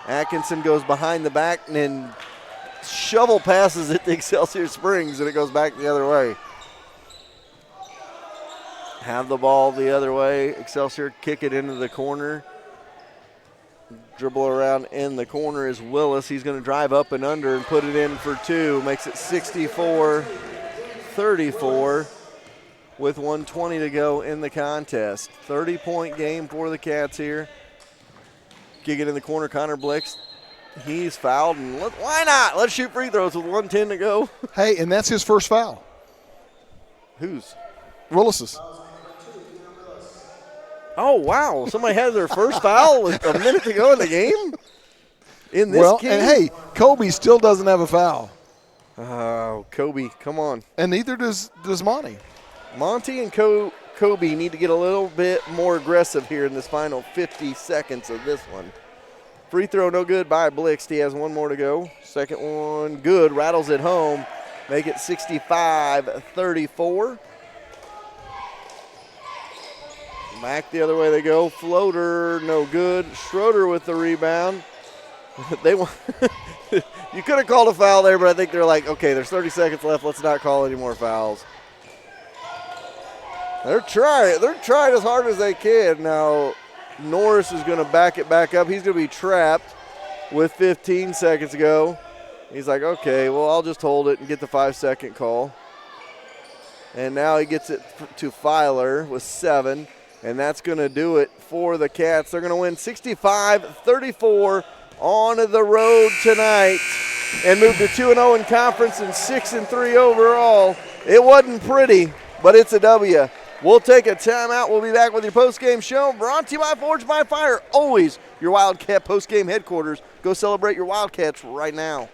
Atkinson goes behind the back and then shovel passes it to Excelsior Springs, and it goes back the other way. Have the ball the other way. Excelsior kick it into the corner. Dribble around in the corner is Willis. He's going to drive up and under and put it in for 2. Makes it 64-34 with 1:20 to go in the contest. 30-point game for the Cats here. Kick it in the corner. Connor Blix. He's fouled, and why not? Let's shoot free throws with 1:10 to go. Hey, and that's his first foul. Whose? Willis's. Oh, wow. Somebody has their first foul with a minute to go in the game? In this game? And hey, Kobe still doesn't have a foul. Oh, Kobe, come on. And neither does Monty. Monty and Kobe need to get a little bit more aggressive here in this final 50 seconds of this one. Free throw no good by Blixt. He has 1 more to go. Second one good. Rattles it home. Make it 65-34. Back the other way they go. Floater, no good. Schroeder with the rebound. You could have called a foul there, but I think they're like, okay, there's 30 seconds left. Let's not call any more fouls. They're trying as hard as they can. Now, Norris is going to back it back up. He's going to be trapped with 15 seconds to go. He's like, okay, well, I'll just hold it and get the 5-second call. And now he gets it to Filer with 7. And that's going to do it for the Cats. They're going to win 65-34 on the road tonight. and moved to 2-0 in conference and 6-3 overall. It wasn't pretty, but it's a W. We'll take a timeout. We'll be back with your post-game show brought to you by Forged by Fire. Always your Wildcat post-game headquarters. Go celebrate your Wildcats right now.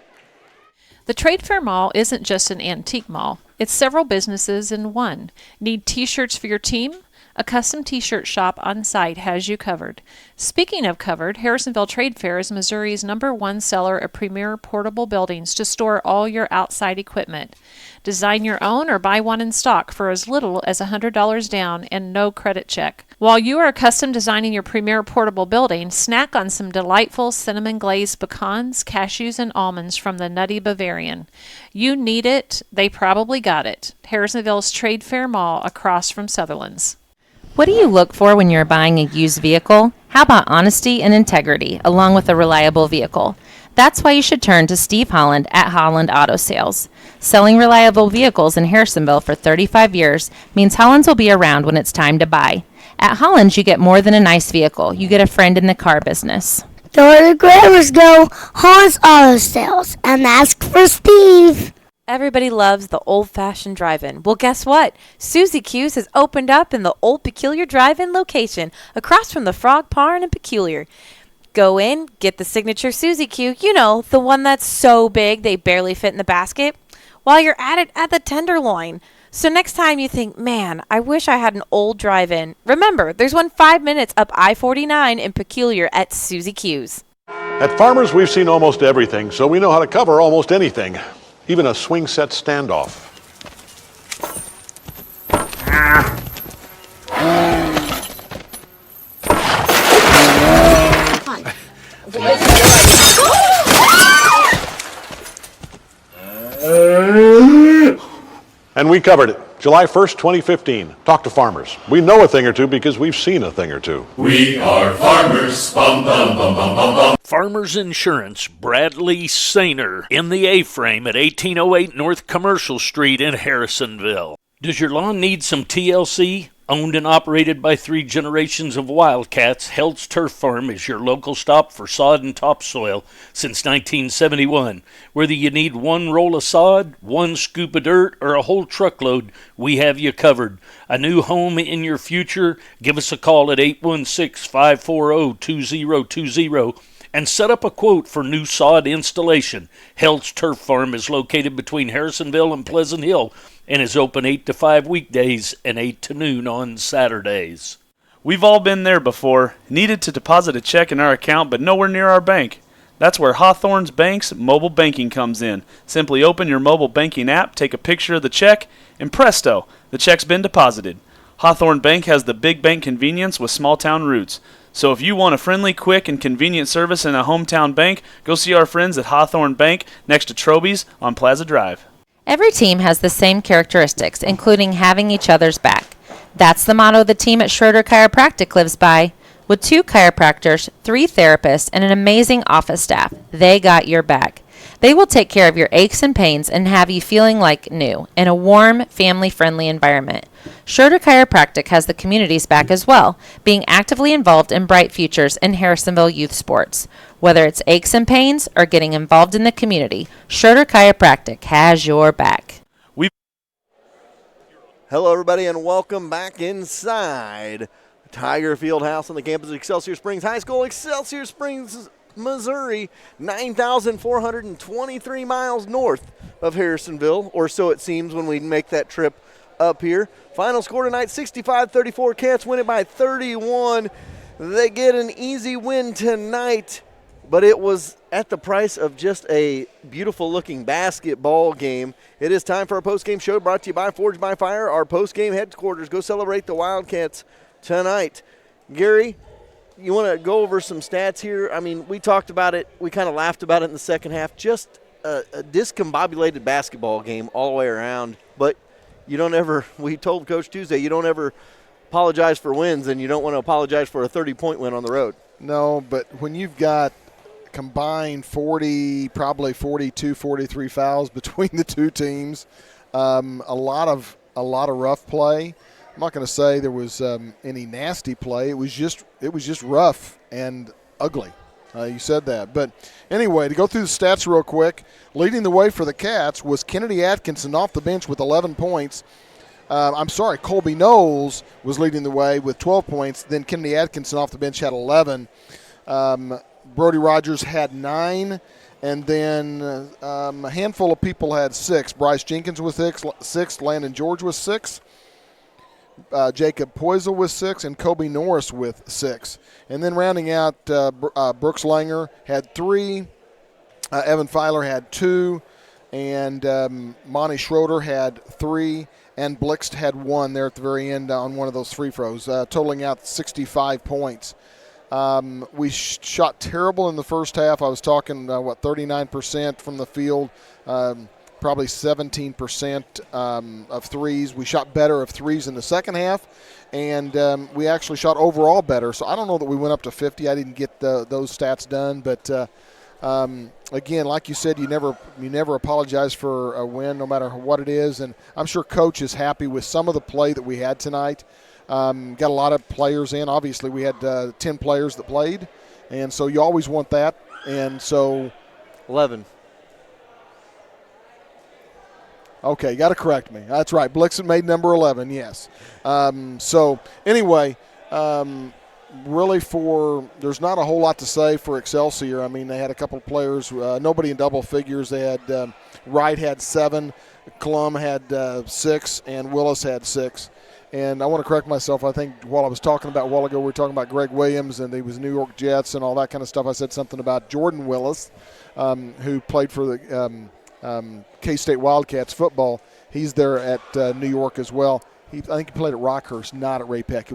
The Trade Fair Mall isn't just an antique mall. It's several businesses in one. Need t-shirts for your team? A custom t-shirt shop on site has you covered. Speaking of covered, Harrisonville Trade Fair is Missouri's #1 seller of premier portable buildings to store all your outside equipment. Design your own or buy one in stock for as little as $100 down and no credit check. While you are custom designing your premier portable building, snack on some delightful cinnamon glazed pecans, cashews, and almonds from the Nutty Bavarian. You need it, they probably got it. Harrisonville's Trade Fair Mall across from Sutherland's. What do you look for when you're buying a used vehicle? How about honesty and integrity, along with a reliable vehicle? That's why you should turn to Steve Holland at Holland Auto Sales. Selling reliable vehicles in Harrisonville for 35 years means Holland's will be around when it's time to buy. At Holland's, you get more than a nice vehicle. You get a friend in the car business. The where the grammars go, Hans Auto Sales, and ask for Steve. Everybody loves the old-fashioned drive-in. Well, guess what? Susie Q's has opened up in the Old Peculiar Drive-In location, across from the Frog Barn and Peculiar. Go in, get the signature Susie Q, you know, the one that's so big they barely fit in the basket. While you're at it, add the tenderloin. So next time you think, man, I wish I had an old drive-in, remember, there's one 5 minutes up I-49 in Peculiar at Susie Q's. At Farmers, we've seen almost everything, so we know how to cover almost anything. Even a swing set standoff. And we covered it. July 1st, 2015. Talk to Farmers. We know a thing or two because we've seen a thing or two. We are Farmers. Bum, bum, bum, bum, bum, bum. Farmers Insurance, Bradley Sainer, in the A-frame at 1808 North Commercial Street in Harrisonville. Does your lawn need some TLC? Owned and operated by 3 generations of Wildcats, Held's Turf Farm is your local stop for sod and topsoil since 1971. Whether you need 1 roll of sod, 1 scoop of dirt, or a whole truckload, we have you covered. A new home in your future? Give us a call at 816-540-2020 and set up a quote for new sod installation. Held's Turf Farm is located between Harrisonville and Pleasant Hill and is open 8 to 5 weekdays and 8 to noon on Saturdays. We've all been there before. Needed to deposit a check in our account, but nowhere near our bank. That's where Hawthorne's Bank's mobile banking comes in. Simply open your mobile banking app, take a picture of the check, and presto, the check's been deposited. Hawthorne Bank has the big bank convenience with small town roots. So if you want a friendly, quick, and convenient service in a hometown bank, go see our friends at Hawthorne Bank next to Troby's on Plaza Drive. Every team has the same characteristics, including having each other's back. That's the motto the team at Schroeder Chiropractic lives by. With 2 chiropractors, 3 therapists, and an amazing office staff, they got your back. They will take care of your aches and pains and have you feeling like new in a warm, family-friendly environment. Schroeder Chiropractic has the community's back as well, being actively involved in bright futures in Harrisonville youth sports. Whether it's aches and pains or getting involved in the community, Schroeder Chiropractic has your back. Hello, everybody, and welcome back inside Tiger Field House on the campus of Excelsior Springs High School, Excelsior Springs, Missouri, 9,423 miles north of Harrisonville, or so it seems when we make that trip up here. Final score tonight, 65-34. Cats win it by 31. They get an easy win tonight, but it was at the price of just a beautiful-looking basketball game. It is time for our post-game show brought to you by Forged by Fire, our post-game headquarters. Go celebrate the Wildcats tonight. Gary, you want to go over some stats here? I mean, we talked about it. We kind of laughed about it in the second half. Just a discombobulated basketball game all the way around. But you don't ever – we told Coach Tuesday, you don't ever apologize for wins, and you don't want to apologize for a 30-point win on the road. No, but when you've got combined 40, probably 42, 43 fouls between the two teams, a lot of rough play. I'm not going to say there was any nasty play. It was just rough and ugly. You said that. But anyway, to go through the stats real quick, leading the way for the Cats was Kennedy Atkinson off the bench with 11 points. Colby Knowles was leading the way with 12 points. Then Kennedy Atkinson off the bench had 11. Brody Rogers had 9. And then a handful of people had 6. Bryce Jenkins was 6. Landon George was 6. Jacob Poisel with 6, and Kobe Norris with 6. And then rounding out, Brooks Langer had 3. Evan Filer had 2. And Monty Schroeder had 3. And Blixt had 1 there at the very end on one of those free throws, totaling out 65 points. We shot terrible in the first half. I was talking, 39% from the field, probably 17% of threes. We shot better of threes in the second half, and we actually shot overall better. So I don't know that we went up to 50. I didn't get those stats done, but again, like you said, you never apologize for a win, no matter what it is. And I'm sure Coach is happy with some of the play that we had tonight. Got a lot of players in. Obviously, we had 10 players that played, and so you always want that. And so 11. Okay, got to correct me. That's right. Blixen made number 11, yes. So anyway, really there's not a whole lot to say for Excelsior. I mean, they had a couple of players, nobody in double figures. They had Wright had 7, Klum had 6, and Willis had 6. And I want to correct myself. I think while I was talking about a while ago, we were talking about Greg Williams and he was New York Jets and all that kind of stuff. I said something about Jordan Willis, who played for the K-State Wildcats football. He's there at New York as well. I think he played at Rockhurst, not at Ray Peck. A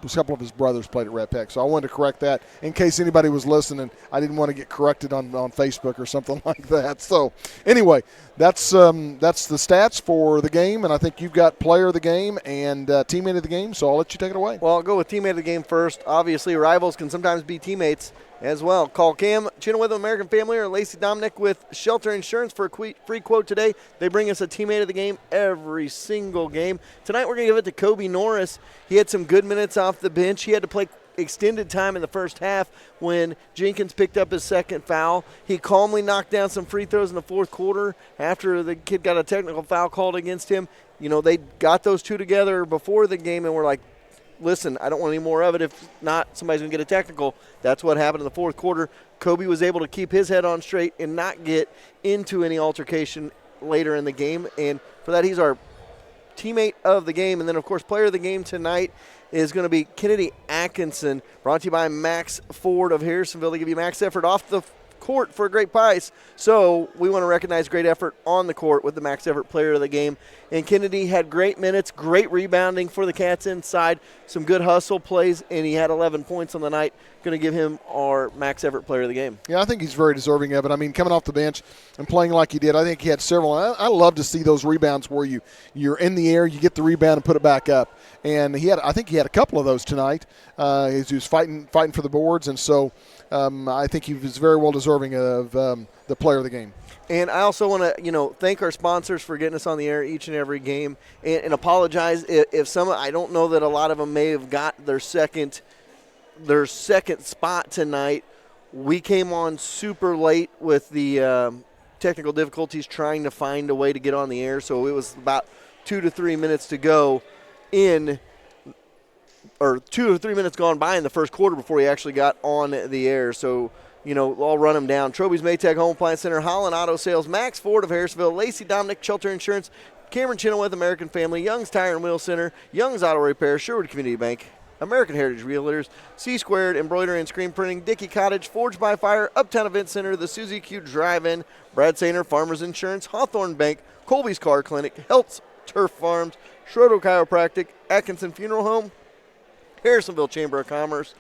couple of his brothers played at Ray Peck. So I wanted to correct that in case anybody was listening. I didn't want to get corrected on Facebook or something like that. So anyway, that's the stats for the game, and I think you've got player of the game and teammate of the game, so I'll let you take it away. Well, I'll go with teammate of the game first. Obviously, rivals can sometimes be teammates as well. Call Cam Chenoweth of American Family or Lacey Dominic with Shelter Insurance for a free quote today. They bring us a teammate of the game every single game. Tonight we're going to give it to Kobe Norris. He had some good minutes off the bench. He had to play extended time in the first half when Jenkins picked up his second foul. He calmly knocked down some free throws in the fourth quarter after the kid got a technical foul called against him. You know, they got those two together before the game and were like, listen, I don't want any more of it. If not, somebody's going to get a technical. That's what happened in the fourth quarter. Kobe was able to keep his head on straight and not get into any altercation later in the game. And for that, he's our teammate of the game. And then, of course, player of the game tonight is going to be Kennedy Atkinson, brought to you by Max Ford of Harrisonville. They give you max effort off the court for a great price. So we want to recognize great effort on the court with the max effort player of the game. And Kennedy had great minutes, great rebounding for the Cats inside, some good hustle plays, and he had 11 points on the night. Going to give him our max effort player of the game. Yeah, I think he's very deserving of it. I mean, coming off the bench and playing like he did, I think he had several. I love to see those rebounds where you're in the air, you get the rebound and put it back up. And I think he had a couple of those tonight. He was fighting for the boards, and so I think he was very well deserving of the player of the game. And I also want to, thank our sponsors for getting us on the air each and every game, and apologize if some. I don't know that a lot of them may have got their second spot tonight. We came on super late with the technical difficulties, trying to find a way to get on the air. So it was about 2 to 3 minutes to go or 2 or 3 minutes gone by in the first quarter before he actually got on the air. So, I'll run them down. Troby's Maytag Home Appliance Center, Holland Auto Sales, Max Ford of Harrisonville, Lacey Dominic, Shelter Insurance, Cameron Chenoweth, American Family, Young's Tire and Wheel Center, Young's Auto Repair, Sherwood Community Bank, American Heritage Realtors, C-Squared, Embroidery and Screen Printing, Dickey Cottage, Forged by Fire, Uptown Event Center, the Suzy Q Drive-In, Brad Sainer, Farmers Insurance, Hawthorne Bank, Colby's Car Clinic, Heltz Turf Farms, Schroeder Chiropractic, Atkinson Funeral Home, Harrisonville Chamber of Commerce,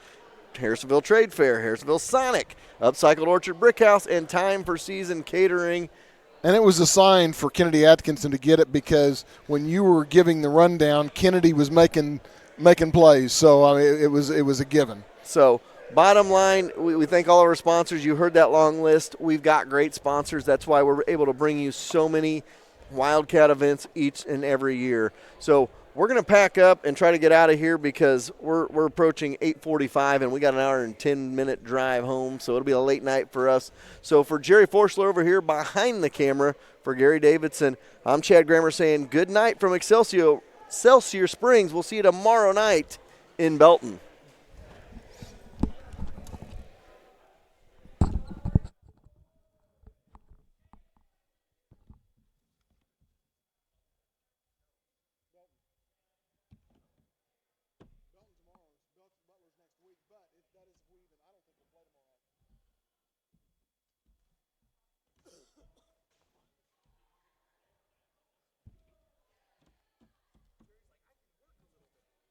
Harrisonville Trade Fair, Harrisonville Sonic, Upcycled Orchard Brick House, and Time for Season Catering. And it was a sign for Kennedy Atkinson to get it because when you were giving the rundown, Kennedy was making plays. So it was a given. So bottom line, we thank all of our sponsors. You heard that long list. We've got great sponsors. That's why we're able to bring you so many Wildcat events each and every year. So we're going to pack up and try to get out of here because we're approaching 8:45 and we got an hour and 10-minute drive home, so it'll be a late night for us. So for Jerry Forschler over here behind the camera, for Gary Davidson, I'm Chad Grammer saying good night from Excelsior Springs. We'll see you tomorrow night in Belton.